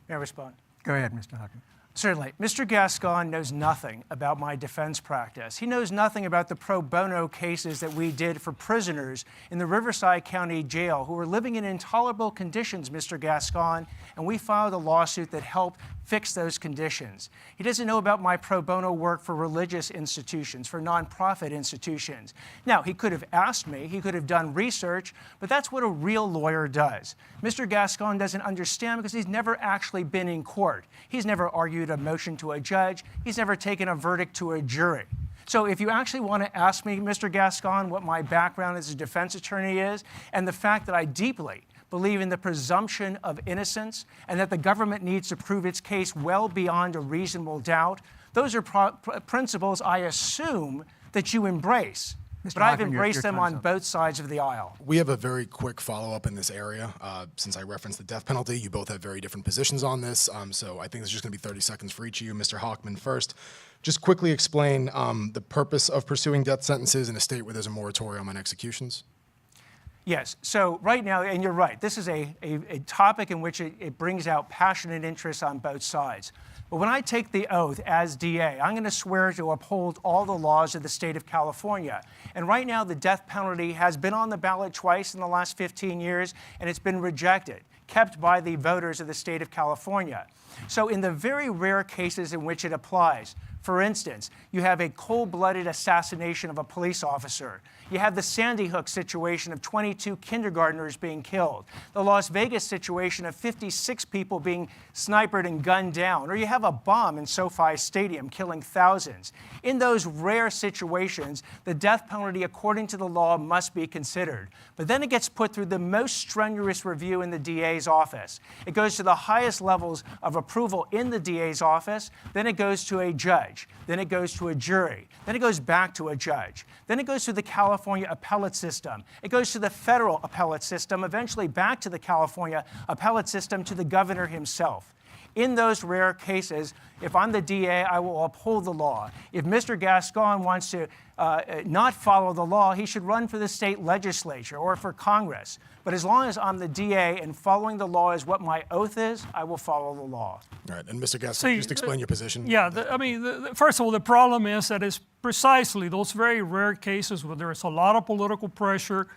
S15: May I respond?
S13: Go ahead, Mr. Hochman.
S15: Certainly. Mr. Gascón knows nothing about my defense practice. He knows nothing about the pro bono cases that we did for prisoners in the Riverside County Jail who were living in intolerable conditions, Mr. Gascón, and we filed a lawsuit that helped fix those conditions. He doesn't know about my pro bono work for religious institutions, for nonprofit institutions. Now, he could have asked me, he could have done research, but that's what a real lawyer does. Mr. Gascón doesn't understand because he's never actually been in court. He's never argued a motion to a judge. He's never taken a verdict to a jury. So if you actually want to ask me, Mr. Gascón, what my background as a defense attorney is, and the fact that I deeply believe in the presumption of innocence and that the government needs to prove its case well beyond a reasonable doubt, those are principles I assume that you embrace. But I've embraced them on both sides of the aisle.
S16: We have a very quick follow-up in this area. Since I referenced the death penalty, you both have very different positions on this, so I think it's just going to be 30 seconds for each of you. Mr. Hochman first. Just quickly explain the purpose of pursuing death sentences in a state where there's a moratorium on executions.
S15: Yes, so right now, and you're right, this is a topic in which it brings out passionate interest on both sides. But when I take the oath as DA, I'm going to swear to uphold all the laws of the state of California. And right now, the death penalty has been on the ballot twice in the last 15 years, and it's been rejected, kept by the voters of the state of California. So in the very rare cases in which it applies, for instance, you have a cold-blooded assassination of a police officer. You have the Sandy Hook situation of 22 kindergartners being killed. The Las Vegas situation of 56 people being sniped and gunned down. Or you have a bomb in SoFi Stadium killing thousands. In those rare situations, the death penalty, according to the law, must be considered. But then it gets put through the most strenuous review in the DA's office. It goes to the highest levels of approval in the DA's office. Then it goes to a judge. Then it goes to a jury. Then it goes back to a judge. Then it goes to the California appellate system. It goes to the federal appellate system, eventually back to the California appellate system, to the governor himself. In those rare cases, if I'm the DA, I will uphold the law. If Mr. Gascón wants to not follow the law, he should run for the state legislature or for Congress. But as long as I'm the DA and following the law is what my oath is, I will follow the law.
S16: All right, and Mr. Gascón, just explain your position.
S14: Yeah, first of all, the problem is that it's precisely those very rare cases where there is a lot of political pressure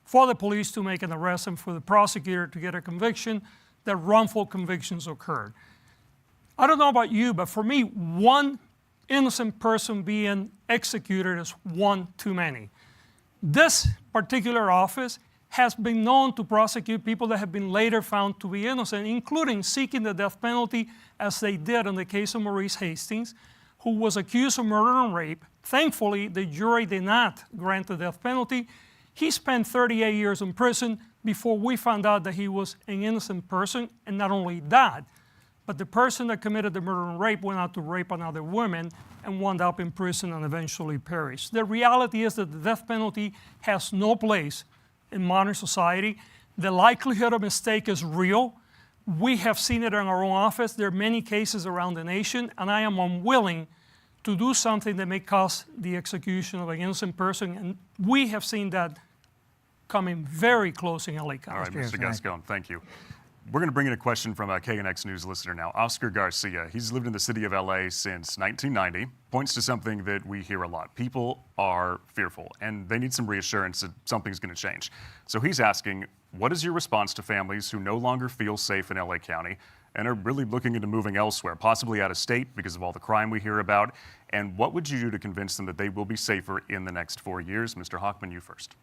S14: for the police to make an arrest and for the prosecutor to get a conviction, that wrongful convictions occurred. I don't know about you, but for me, one innocent person being executed is one too many. This particular office has been known to prosecute people that have been later found to be innocent, including seeking the death penalty, as they did in the case of Maurice Hastings, who was accused of murder and rape. Thankfully, the jury did not grant the death penalty. He spent 38 years in prison before we found out that he was an innocent person, and not only that, but the person that committed the murder and rape went out to rape another woman and wound up in prison and eventually perished. The reality is that the death penalty has no place in modern society. The likelihood of mistake is real. We have seen it in our own office. There are many cases around the nation, and I am unwilling to do something that may cause the execution of an innocent person, and we have seen that coming very close in LA County.
S8: All right, Mr. Gascón, thank you. We're going to bring in a question from a KNX News listener now, Oscar Garcia. He's lived in the city of LA since 1990, points to something that we hear a lot. People are fearful, and they need some reassurance that something's going to change. So he's asking, what is your response to families who no longer feel safe in LA County and are really looking into moving elsewhere, possibly out of state because of all the crime we hear about? And what would you do to convince them that they will be safer in the next 4 years? Mr. Hochman, you first.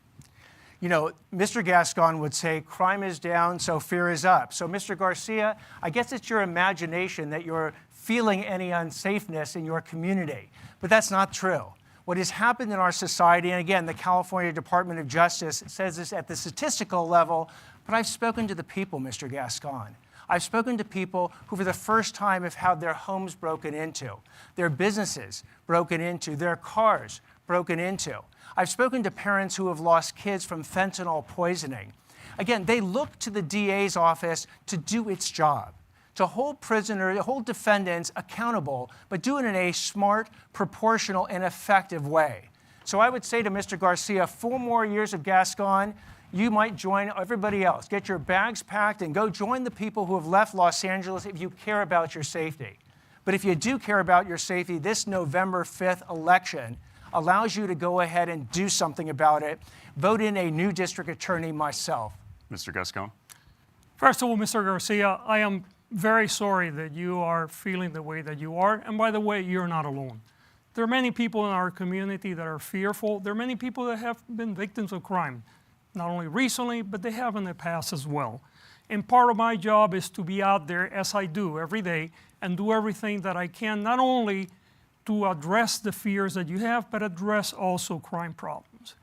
S15: You know, Mr. Gascón would say, crime is down, so fear is up. So, Mr. Garcia, I guess it's your imagination that you're feeling any unsafeness in your community. But that's not true. What has happened in our society, and again, the California Department of Justice says this at the statistical level, but I've spoken to the people, Mr. Gascón. I've spoken to people who for the first time have had their homes broken into, their businesses broken into, their cars broken into. I've spoken to parents who have lost kids from fentanyl poisoning. Again, they look to the DA's office to do its job, to hold defendants accountable, but do it in a smart, proportional, and effective way. So I would say to Mr. Garcia, 4 more years of Gascón, you might join everybody else. Get your bags packed and go join the people who have left Los Angeles if you care about your safety. But if you do care about your safety, this November 5th election allows you to go ahead and do something about it. Vote in a new district attorney myself.
S8: Mr. Gascón.
S14: First of all, Mr. Garcia, I am very sorry that you are feeling the way that you are. And by the way, you're not alone. There are many people in our community that are fearful. There are many people that have been victims of crime, not only recently, but they have in the past as well. And part of my job is to be out there, as I do every day, and do everything that I can, not only to address the fears that you have, but address also crime problems.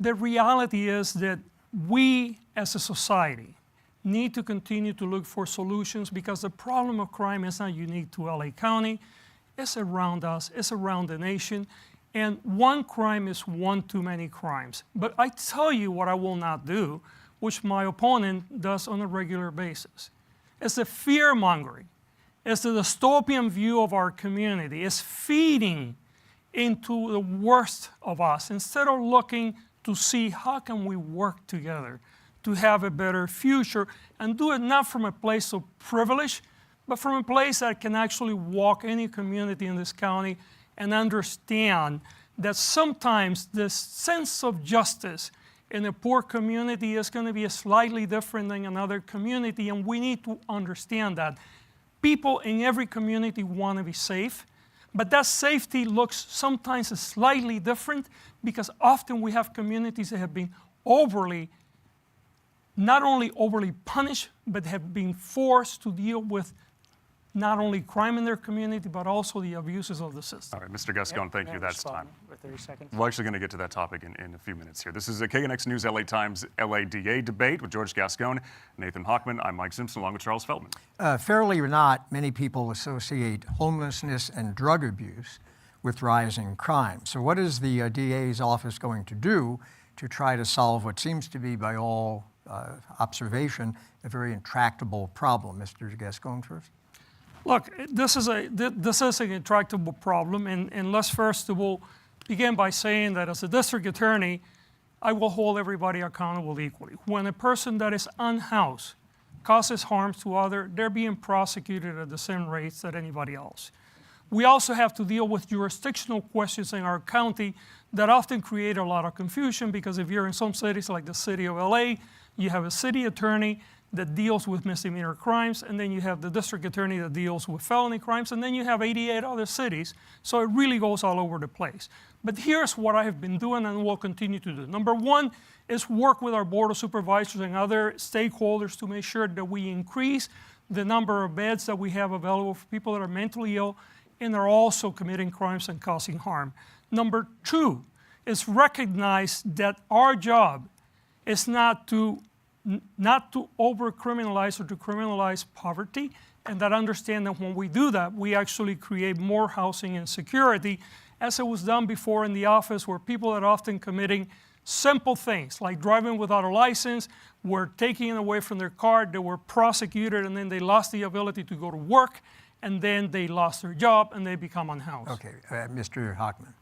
S14: The reality is that we, as a society, need to continue to look for solutions because the problem of crime is not unique to LA County. It's around us, it's around the nation, and one crime is one too many crimes. But I tell you what I will not do, which my opponent does on a regular basis. It's the fear-mongering. It's the dystopian view of our community. It's feeding into the worst of us instead of looking to see how can we work together to have a better future and do it not from a place of privilege, but from a place that can actually walk any community in this county and understand that sometimes the sense of justice in a poor community is going to be slightly different than another community, and we need to understand that. People in every community want to be safe, but that safety looks sometimes slightly different because often we have communities that have been not only overly punished, but have been forced to deal with not only crime in their community, but also the abuses of the system.
S8: All right, Mr. Gascón, thank you. That's time.
S15: For 30 seconds.
S8: We're actually going to get to that topic in a few minutes here. This is a KNX News LA Times LADA debate with George Gascón, Nathan Hochman. I'm Mike Simpson, along with Charles Feldman.
S13: Fairly or not, many people associate homelessness and drug abuse with rising crime. So what is the DA's office going to do to try to solve what seems to be, by all observation, a very intractable problem? Mr. Gascón first.
S14: Look, this is an intractable problem, and let's first of all begin by saying that as a district attorney, I will hold everybody accountable equally. When a person that is unhoused causes harm to others, they're being prosecuted at the same rates that anybody else. We also have to deal with jurisdictional questions in our county that often create a lot of confusion because if you're in some cities like the city of LA, you have a city attorney that deals with misdemeanor crimes, and then you have the district attorney that deals with felony crimes, and then you have 88 other cities, so it really goes all over the place. But here's what I have been doing and will continue to do. Number one is work with our Board of Supervisors and other stakeholders to make sure that we increase the number of beds that we have available for people that are mentally ill and are also committing crimes and causing harm. Number two is recognize that our job is not to over-criminalize or to criminalize poverty, and that understand that when we do that, we actually create more housing and security, as it was done before in the office where people are often committing simple things like driving without a license, were taken away from their car, they were prosecuted, and then they lost the ability to go to work, and then they lost their job, and they become unhoused.
S13: Okay, Mr. Hochman.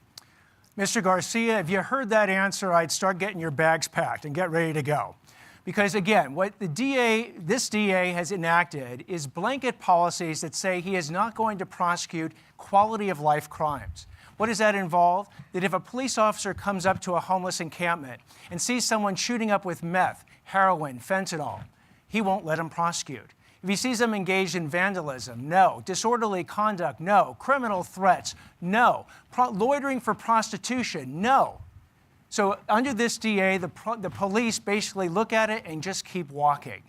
S15: Mr. Garcia, if you heard that answer, I'd start getting your bags packed and get ready to go. Because again, what this DA has enacted is blanket policies that say he is not going to prosecute quality of life crimes. What does that involve? That if a police officer comes up to a homeless encampment and sees someone shooting up with meth, heroin, fentanyl, he won't let him prosecute. If he sees them engaged in vandalism, no. Disorderly conduct, no. Criminal threats, no. Loitering for prostitution, no. So under this DA, the police basically look at it and just keep walking.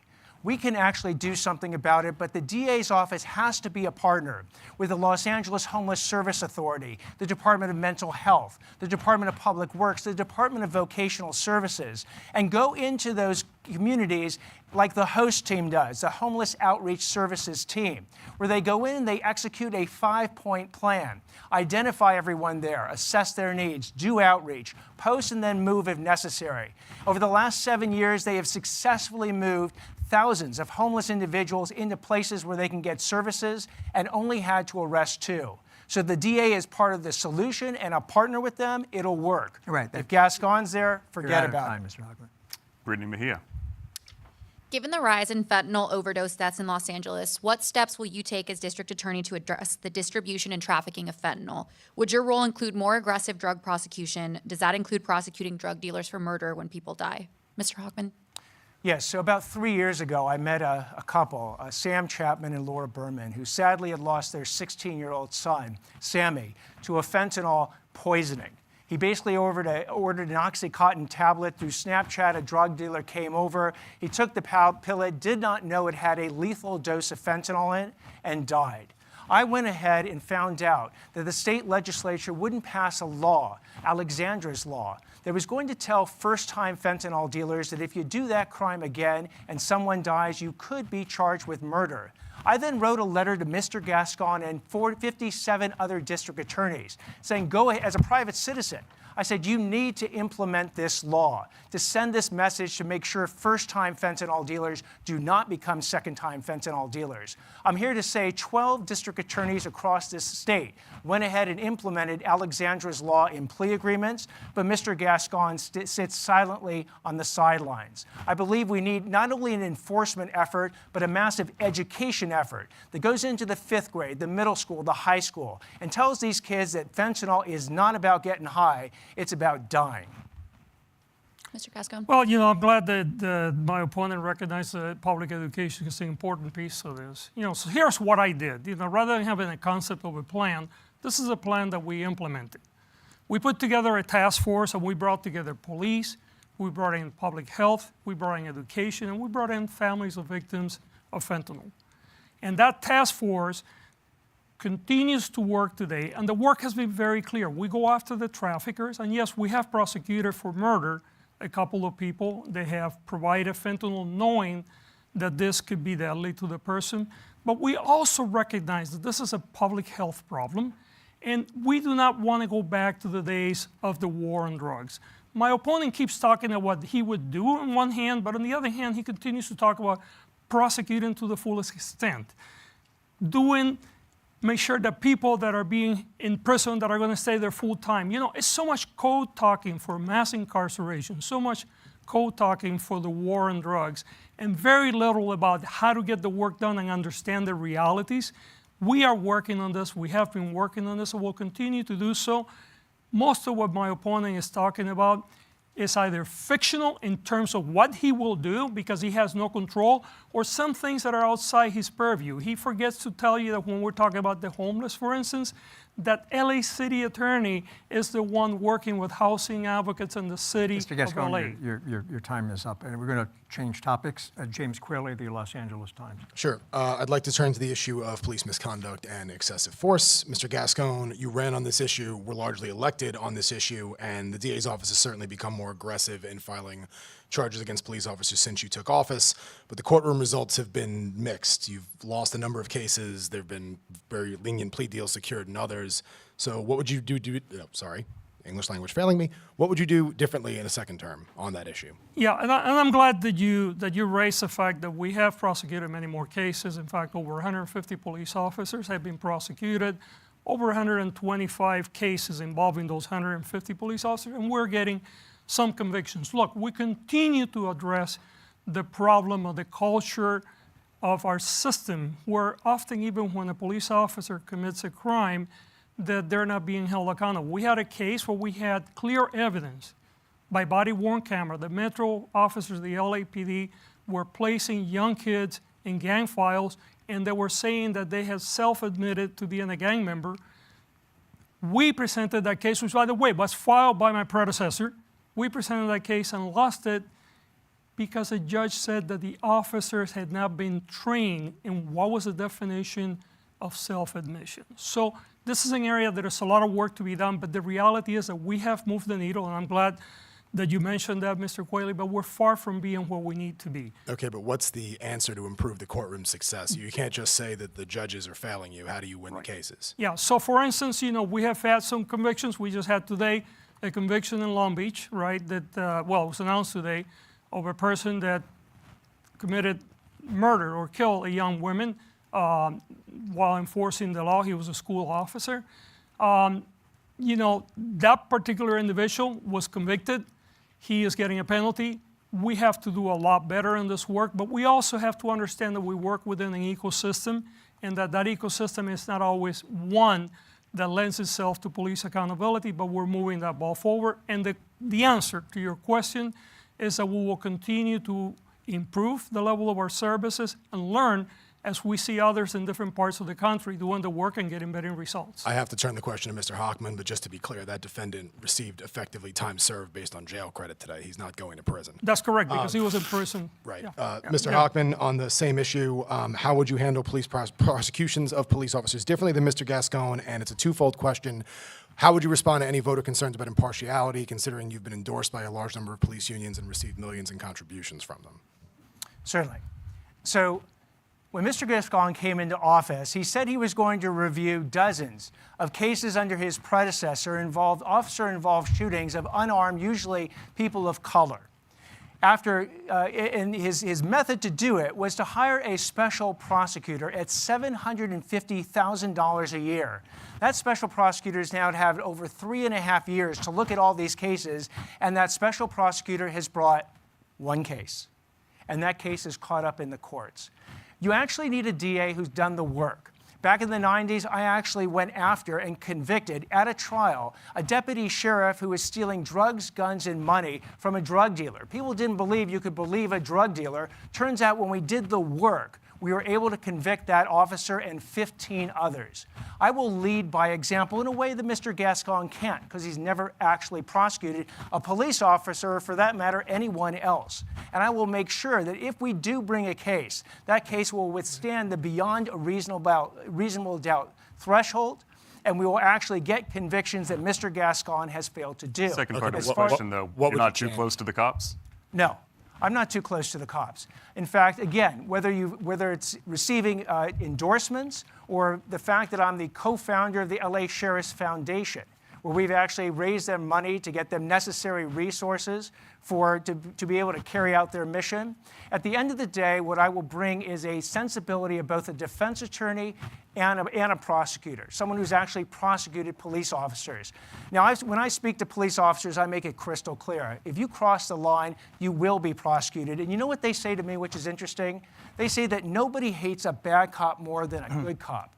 S15: we can actually do something about it, but the DA's office has to be a partner with the Los Angeles Homeless Service Authority, the Department of Mental Health, the Department of Public Works, the Department of Vocational Services, and go into those communities like the host team does, the Homeless Outreach Services team, where they go in and they execute a 5-point plan, identify everyone there, assess their needs, do outreach, post and then move if necessary. Over the last 7 years, they have successfully moved thousands of homeless individuals into places where they can get services and only had to arrest 2. So the DA is part of the solution and a partner with them, it'll work.
S13: Right.
S15: If Gascon's there, forget about it.
S13: Mr. Hochman.
S8: Brittny Mejia.
S17: Given the rise in fentanyl overdose deaths in Los Angeles, what steps will you take as district attorney to address the distribution and trafficking of fentanyl? Would your role include more aggressive drug prosecution? Does that include prosecuting drug dealers for murder when people die? Mr. Hochman?
S15: Yes, so about 3 years ago, I met a couple, Sam Chapman and Laura Berman, who sadly had lost their 16-year-old son, Sammy, to a fentanyl poisoning. He basically ordered an Oxycontin tablet through Snapchat. A drug dealer came over. He took the pillet, did not know it had a lethal dose of fentanyl in it, and died. I went ahead and found out that the state legislature wouldn't pass a law, Alexandra's law, that was going to tell first-time fentanyl dealers that if you do that crime again and someone dies, you could be charged with murder. I then wrote a letter to Mr. Gascón and 57 other district attorneys saying, go ahead, as a private citizen, I said, you need to implement this law, to send this message to make sure first-time fentanyl dealers do not become second-time fentanyl dealers. I'm here to say 12 district attorneys across this state went ahead and implemented Alexandra's law in plea agreements, but Mr. Gascón sits silently on the sidelines. I believe we need not only an enforcement effort, but a massive education effort that goes into the 5th grade, the middle school, the high school, and tells these kids that fentanyl is not about getting high, it's about dying.
S17: Mr. Gascón?
S14: Well, you know, I'm glad that my opponent recognized that public education is an important piece of this. You know, so here's what I did. You know, rather than having a concept of a plan, this is a plan that we implemented. We put together a task force and we brought together police, we brought in public health, we brought in education, and we brought in families of victims of fentanyl. And that task force continues to work today, and the work has been very clear. We go after the traffickers, and yes, we have prosecuted for murder a couple of people. They have provided fentanyl knowing that this could be deadly to the person. But we also recognize that this is a public health problem, and we do not want to go back to the days of the war on drugs. My opponent keeps talking about what he would do on one hand, but on the other hand, he continues to talk about prosecuting to the fullest extent. Make sure that people that are being in prison that are going to stay there full time. You know, it's so much code talking for mass incarceration, so much code talking for the war on drugs, and very little about how to get the work done and understand the realities. We are working on this. We have been working on this, and we'll continue to do so. Most of what my opponent is talking about is either fictional in terms of what he will do because he has no control, or some things that are outside his purview. He forgets to tell you that when we're talking about the homeless, for instance, that LA City Attorney is the one working with housing advocates in the city
S13: Mr. Gascón,
S14: of LA.
S13: your time is up, and we're going to change topics. James Queally, the Los Angeles Times.
S16: Sure. I'd like to turn to the issue of police misconduct and excessive force. Mr. Gascón, you ran on this issue, were largely elected on this issue, and the DA's office has certainly become more aggressive in filing charges against police officers since you took office, but the courtroom results have been mixed. You've lost a number of cases. There have been very lenient plea deals secured in others. So what would you English language failing me. What would you do differently in a second term on that issue?
S14: Yeah, and I'm glad that you raised the fact that we have prosecuted many more cases. In fact, over 150 police officers have been prosecuted, over 125 cases involving those 150 police officers, and we're getting some convictions. Look, we continue to address the problem of the culture of our system, where often even when a police officer commits a crime, that they're not being held accountable. We had a case where we had clear evidence by body-worn camera. The Metro officers of the LAPD were placing young kids in gang files, and they were saying that they had self-admitted to being a gang member. We presented that case, which, by the way, was filed by my predecessor. We presented that case and lost it because a judge said that the officers had not been trained in what was the definition of self-admission. So this is an area that there's a lot of work to be done, but the reality is that we have moved the needle, and I'm glad that you mentioned that, Mr. Queally, but we're far from being where we need to be.
S16: Okay, but what's the answer to improve the courtroom success? You can't just say that the judges are failing you. How do you win the cases?
S14: Yeah, so for instance, we have had some convictions. We just had today a conviction in Long Beach, right, that, it was announced today, of a person that committed murder or killed a young woman while enforcing the law. He was a school officer. That particular individual was convicted. He is getting a penalty. We have to do a lot better in this work, but we also have to understand that we work within an ecosystem, and that ecosystem is not always one that lends itself to police accountability, but we're moving that ball forward. And the answer to your question is that we will continue to improve the level of our services and learn as we see others in different parts of the country doing the work and getting better results.
S16: I have to turn the question to Mr. Hochman, but just to be clear, that defendant received effectively time served based on jail credit today. He's not going to prison.
S14: That's correct, because he was in prison.
S16: Right.
S14: Yeah.
S16: Mr. Hochman, on the same issue, how would you handle police prosecutions of police officers differently than Mr. Gascón? And it's a twofold question. How would you respond to any voter concerns about impartiality, considering you've been endorsed by a large number of police unions and received millions in contributions from them?
S15: Certainly. So when Mr. Gascón came into office, he said he was going to review dozens of cases under his predecessor officer-involved shootings of unarmed, usually people of color. And his method to do it was to hire a special prosecutor at $750,000 a year. That special prosecutor has now had over 3.5 years to look at all these cases, and that special prosecutor has brought one case. And that case is caught up in the courts. You actually need a DA who's done the work. Back in the 90s, I actually went after and convicted at a trial a deputy sheriff who was stealing drugs, guns, and money from a drug dealer. People didn't believe you could believe a drug dealer. Turns out when we did the work, we were able to convict that officer and 15 others. I will lead by example in a way that Mr. Gascón can't, because he's never actually prosecuted a police officer, or for that matter, anyone else. And I will make sure that if we do bring a case, that case will withstand the beyond a reasonable doubt threshold, and we will actually get convictions that Mr. Gascón has failed to do.
S8: Second part of the question, though, you're not too close to the cops?
S15: No. I'm not too close to the cops. In fact, again, whether it's receiving endorsements or the fact that I'm the co-founder of the LA Sheriff's Foundation, where we've actually raised them money to get them necessary resources to be able to carry out their mission. At the end of the day, what I will bring is a sensibility of both a defense attorney and a prosecutor, someone who's actually prosecuted police officers. Now, when I speak to police officers, I make it crystal clear. If you cross the line, you will be prosecuted. And you know what they say to me, which is interesting? They say that nobody hates a bad cop more than a good cop.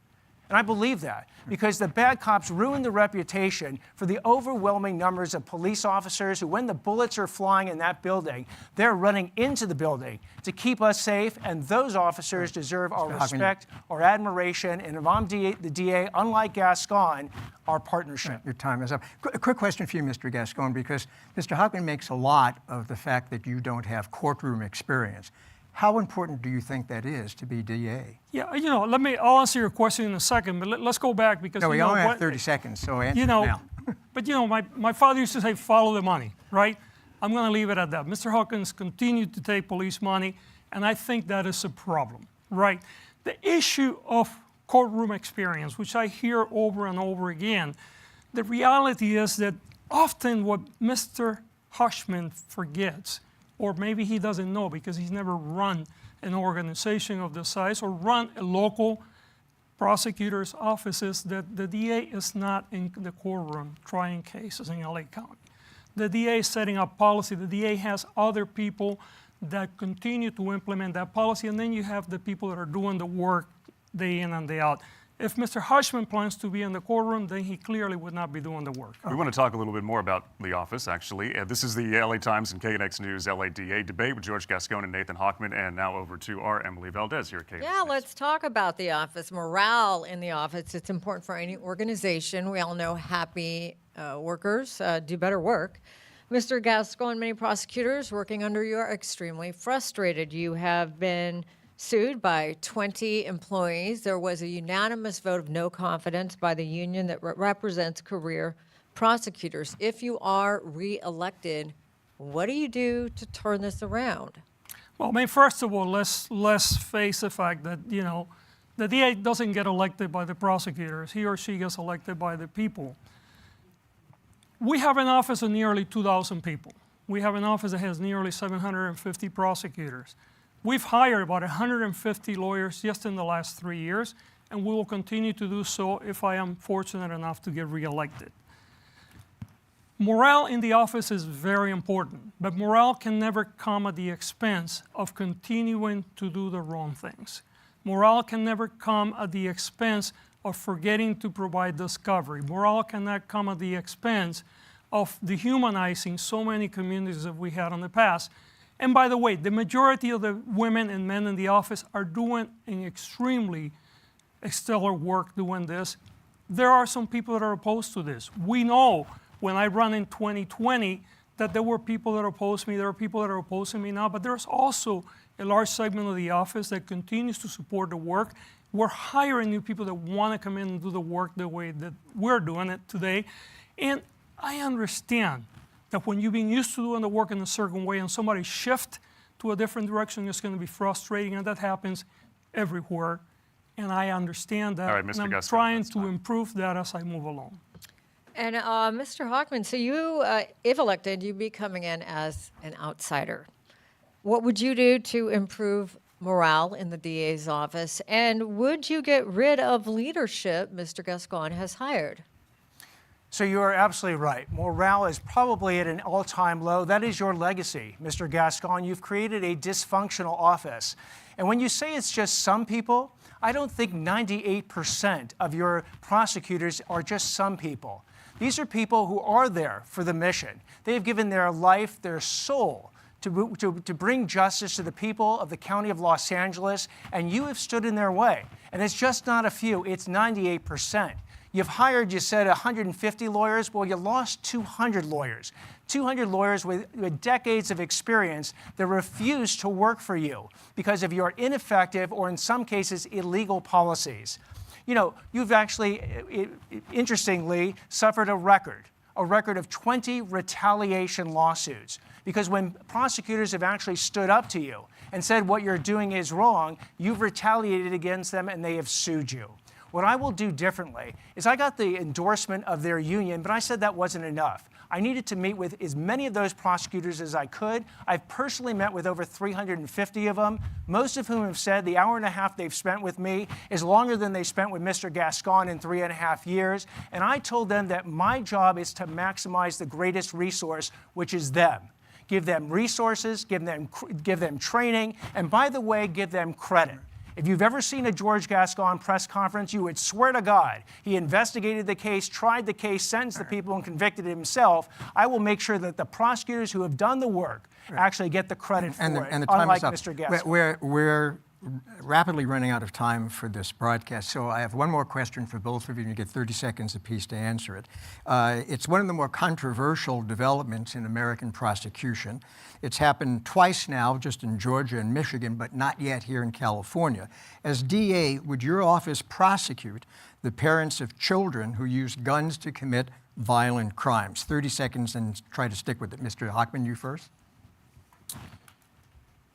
S15: And I believe that, because the bad cops ruin the reputation for the overwhelming numbers of police officers who, when the bullets are flying in that building, they're running into the building to keep us safe, and those officers deserve our respect, our admiration, and if I'm the DA, unlike Gascón, our partnership.
S13: Your time is up. A quick question for you, Mr. Gascón, because Mr. Hochman makes a lot of the fact that you don't have courtroom experience. How important do you think that is to be DA?
S14: Yeah, I'll answer your question in a second, but let's go back because
S13: we only have 30 seconds, so answer now.
S14: But my father used to say, follow the money, right? I'm going to leave it at that. Mr. Hawkins continued to take police money, and I think that is a problem, right? The issue of courtroom experience, which I hear over and over again, the reality is that often what Mr. Hochman forgets, or maybe he doesn't know because he's never run an organization of this size or run a local prosecutor's offices, that the DA is not in the courtroom trying cases in LA County. The DA is setting up policy. The DA has other people that continue to implement that policy, and then you have the people that are doing the work day in and day out. If Mr. Hochman plans to be in the courtroom, then he clearly would not be doing the work.
S8: We want to talk a little bit more about the office, actually. This is the LA Times and KNX News LA DA debate with George Gascón and Nathan Hochman, and now over to our Emily Valdez here at KNX.
S18: Yeah, let's talk about the office. Morale in the office. It's important for any organization. We all know happy workers do better work. Mr. Gascón, many prosecutors working under you are extremely frustrated. You have been sued by 20 employees. There was a unanimous vote of no confidence by the union that represents career prosecutors. If you are reelected, what do you do to turn this around?
S14: Well, I mean, first of all, let's face the fact that, you know, the DA doesn't get elected by the prosecutors. He or she gets elected by the people. We have an office of nearly 2,000 people. We have an office that has nearly 750 prosecutors. We've hired about 150 lawyers just in the last 3 years, and we will continue to do so if I am fortunate enough to get reelected. Morale in the office is very important, but morale can never come at the expense of continuing to do the wrong things. Morale can never come at the expense of forgetting to provide discovery. Morale cannot come at the expense of dehumanizing so many communities that we had in the past. And by the way, the majority of the women and men in the office are doing an extremely stellar work doing this. There are some people that are opposed to this. We know when I run in 2020 that there were people that opposed me. There are people that are opposing me now, but there's also a large segment of the office that continues to support the work. We're hiring new people that want to come in and do the work the way that we're doing it today. And I understand that when you've been used to doing the work in a certain way and somebody shift to a different direction, it's going to be frustrating, and that happens everywhere. And I understand that,
S8: right, Mr.
S14: and I'm
S8: Gascón,
S14: trying to improve that as I move along.
S18: And Mr. Hochman, so you, if elected, you'd be coming in as an outsider. What would you do to improve morale in the DA's office? And would you get rid of leadership Mr. Gascón has hired?
S15: So you are absolutely right. Morale is probably at an all-time low. That is your legacy, Mr. Gascón. You've created a dysfunctional office. And when you say it's just some people, I don't think 98% of your prosecutors are just some people. These are people who are there for the mission. They have given their life, their soul, to bring justice to the people of the county of Los Angeles, and you have stood in their way. And it's just not a few, it's 98%. You've hired, you said, 150 lawyers. Well, you lost 200 lawyers. 200 lawyers with decades of experience that refuse to work for you because of your ineffective or, in some cases, illegal policies. You know, you've actually, interestingly, suffered a record of 20 retaliation lawsuits. Because when prosecutors have actually stood up to you and said what you're doing is wrong, you've retaliated against them and they have sued you. What I will do differently is I got the endorsement of their union, but I said that wasn't enough. I needed to meet with as many of those prosecutors as I could. I've personally met with over 350 of them, most of whom have said the hour and a half they've spent with me is longer than they spent with Mr. Gascón in 3.5 years. And I told them that my job is to maximize the greatest resource, which is them. Give them resources, give them training, and by the way, give them credit. If you've ever seen a George Gascón press conference, you would swear to God he investigated the case, tried the case, sentenced the people, and convicted himself. I will make sure that the prosecutors who have done the work actually get the credit for it,
S13: and the time
S15: unlike
S13: is up.
S15: Mr. Gascón.
S13: We're rapidly running out of time for this broadcast, so I have one more question for both of you, and you get 30 seconds apiece to answer it. It's one of the more controversial developments in American prosecution. It's happened twice now, just in Georgia and Michigan, but not yet here in California. As DA, would your office prosecute the parents of children who use guns to commit violent crimes? 30 seconds, and try to stick with it. Mr. Hochman, you first.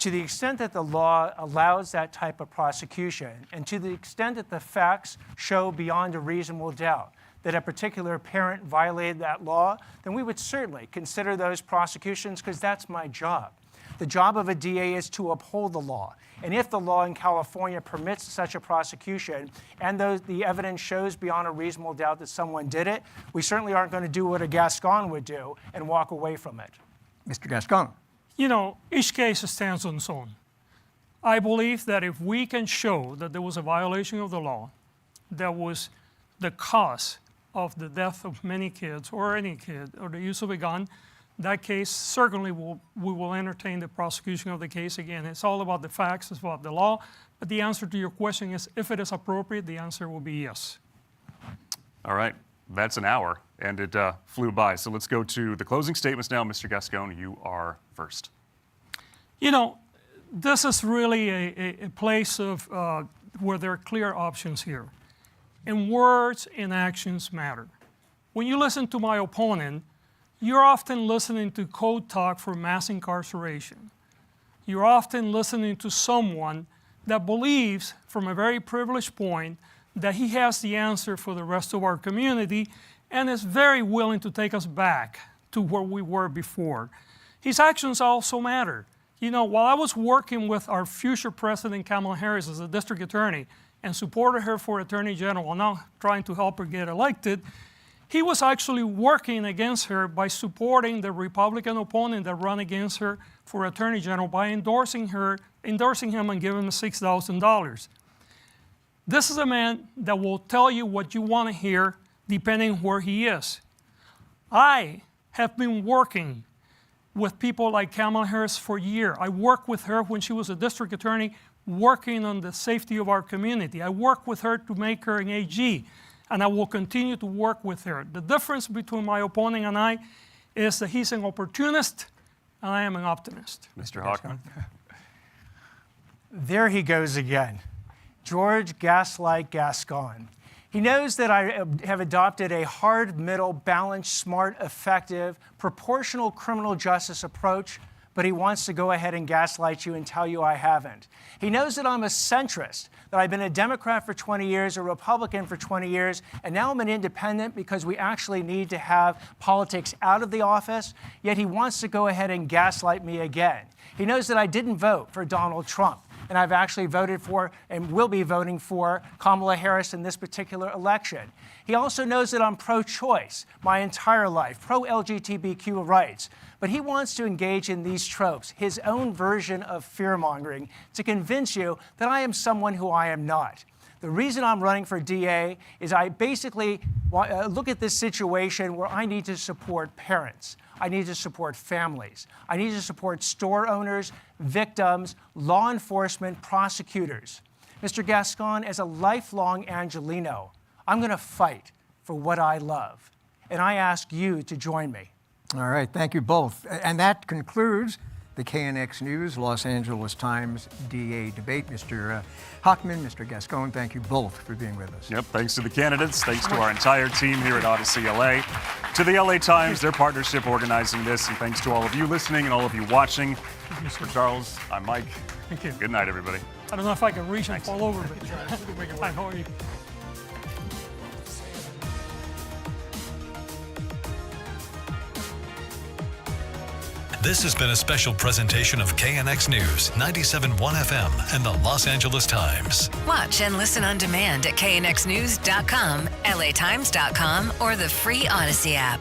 S15: To the extent that the law allows that type of prosecution, and to the extent that the facts show beyond a reasonable doubt that a particular parent violated that law, then we would certainly consider those prosecutions, because that's my job. The job of a DA is to uphold the law. And if the law in California permits such a prosecution, and the evidence shows beyond a reasonable doubt that someone did it, we certainly aren't going to do what a Gascón would do and walk away from it.
S13: Mr. Gascón.
S14: You know, each case stands on its own. I believe that if we can show that there was a violation of the law that was the cause of the death of many kids, or any kid, or the use of a gun, that case certainly we will entertain the prosecution of the case. Again, it's all about the facts, it's about the law. But the answer to your question is, if it is appropriate, the answer will be yes.
S8: All right. That's an hour, and it flew by. So let's go to the closing statements now. Mr. Gascón, you are first.
S14: You know, this is really a place of where there are clear options here. And words and actions matter. When you listen to my opponent, you're often listening to code talk for mass incarceration. You're often listening to someone that believes, from a very privileged point, that he has the answer for the rest of our community and is very willing to take us back to where we were before. His actions also matter. You know, while I was working with our future president, Kamala Harris, as a district attorney and supported her for attorney general, now trying to help her get elected, he was actually working against her by supporting the Republican opponent that ran against her for attorney general by endorsing him and giving him $6,000. This is a man that will tell you what you want to hear depending where he is. I have been working with people like Kamala Harris for years. I worked with her when she was a district attorney working on the safety of our community. I worked with her to make her an AG, and I will continue to work with her. The difference between my opponent and I is that he's an opportunist and I am an optimist.
S8: Mr. Hochman.
S15: There he goes again. George Gaslight Gascón. He knows that I have adopted a hard, middle, balanced, smart, effective, proportional criminal justice approach, but he wants to go ahead and gaslight you and tell you I haven't. He knows that I'm a centrist, that I've been a Democrat for 20 years, a Republican for 20 years, and now I'm an independent because we actually need to have politics out of the office, yet he wants to go ahead and gaslight me again. He knows that I didn't vote for Donald Trump, and I've actually voted for and will be voting for Kamala Harris in this particular election. He also knows that I'm pro-choice my entire life, pro-LGBTQ rights. But he wants to engage in these tropes, his own version of fear-mongering, to convince you that I am someone who I am not. The reason I'm running for DA is I basically look at this situation where I need to support parents. I need to support families. I need to support store owners, victims, law enforcement, prosecutors. Mr. Gascón, as a lifelong Angelino, I'm going to fight for what I love. And I ask you to join me.
S13: All right, thank you both. And that concludes the KNX News Los Angeles Times DA debate. Mr. Hochman, Mr. Gascón, thank you both for being with us.
S8: Yep, thanks to the candidates, thanks to our entire team here at Odyssey LA, to the LA Times, their partnership organizing this, and thanks to all of you listening and all of you watching. For Charles, I'm Mike.
S14: Thank you.
S8: Good night, everybody.
S14: I don't know if I can reach and fall over, but hi, how are you?
S4: This has been a special presentation of KNX News, 97.1 FM, and the Los Angeles Times.
S1: Watch and listen on demand at knxnews.com, latimes.com, or the free Odyssey app.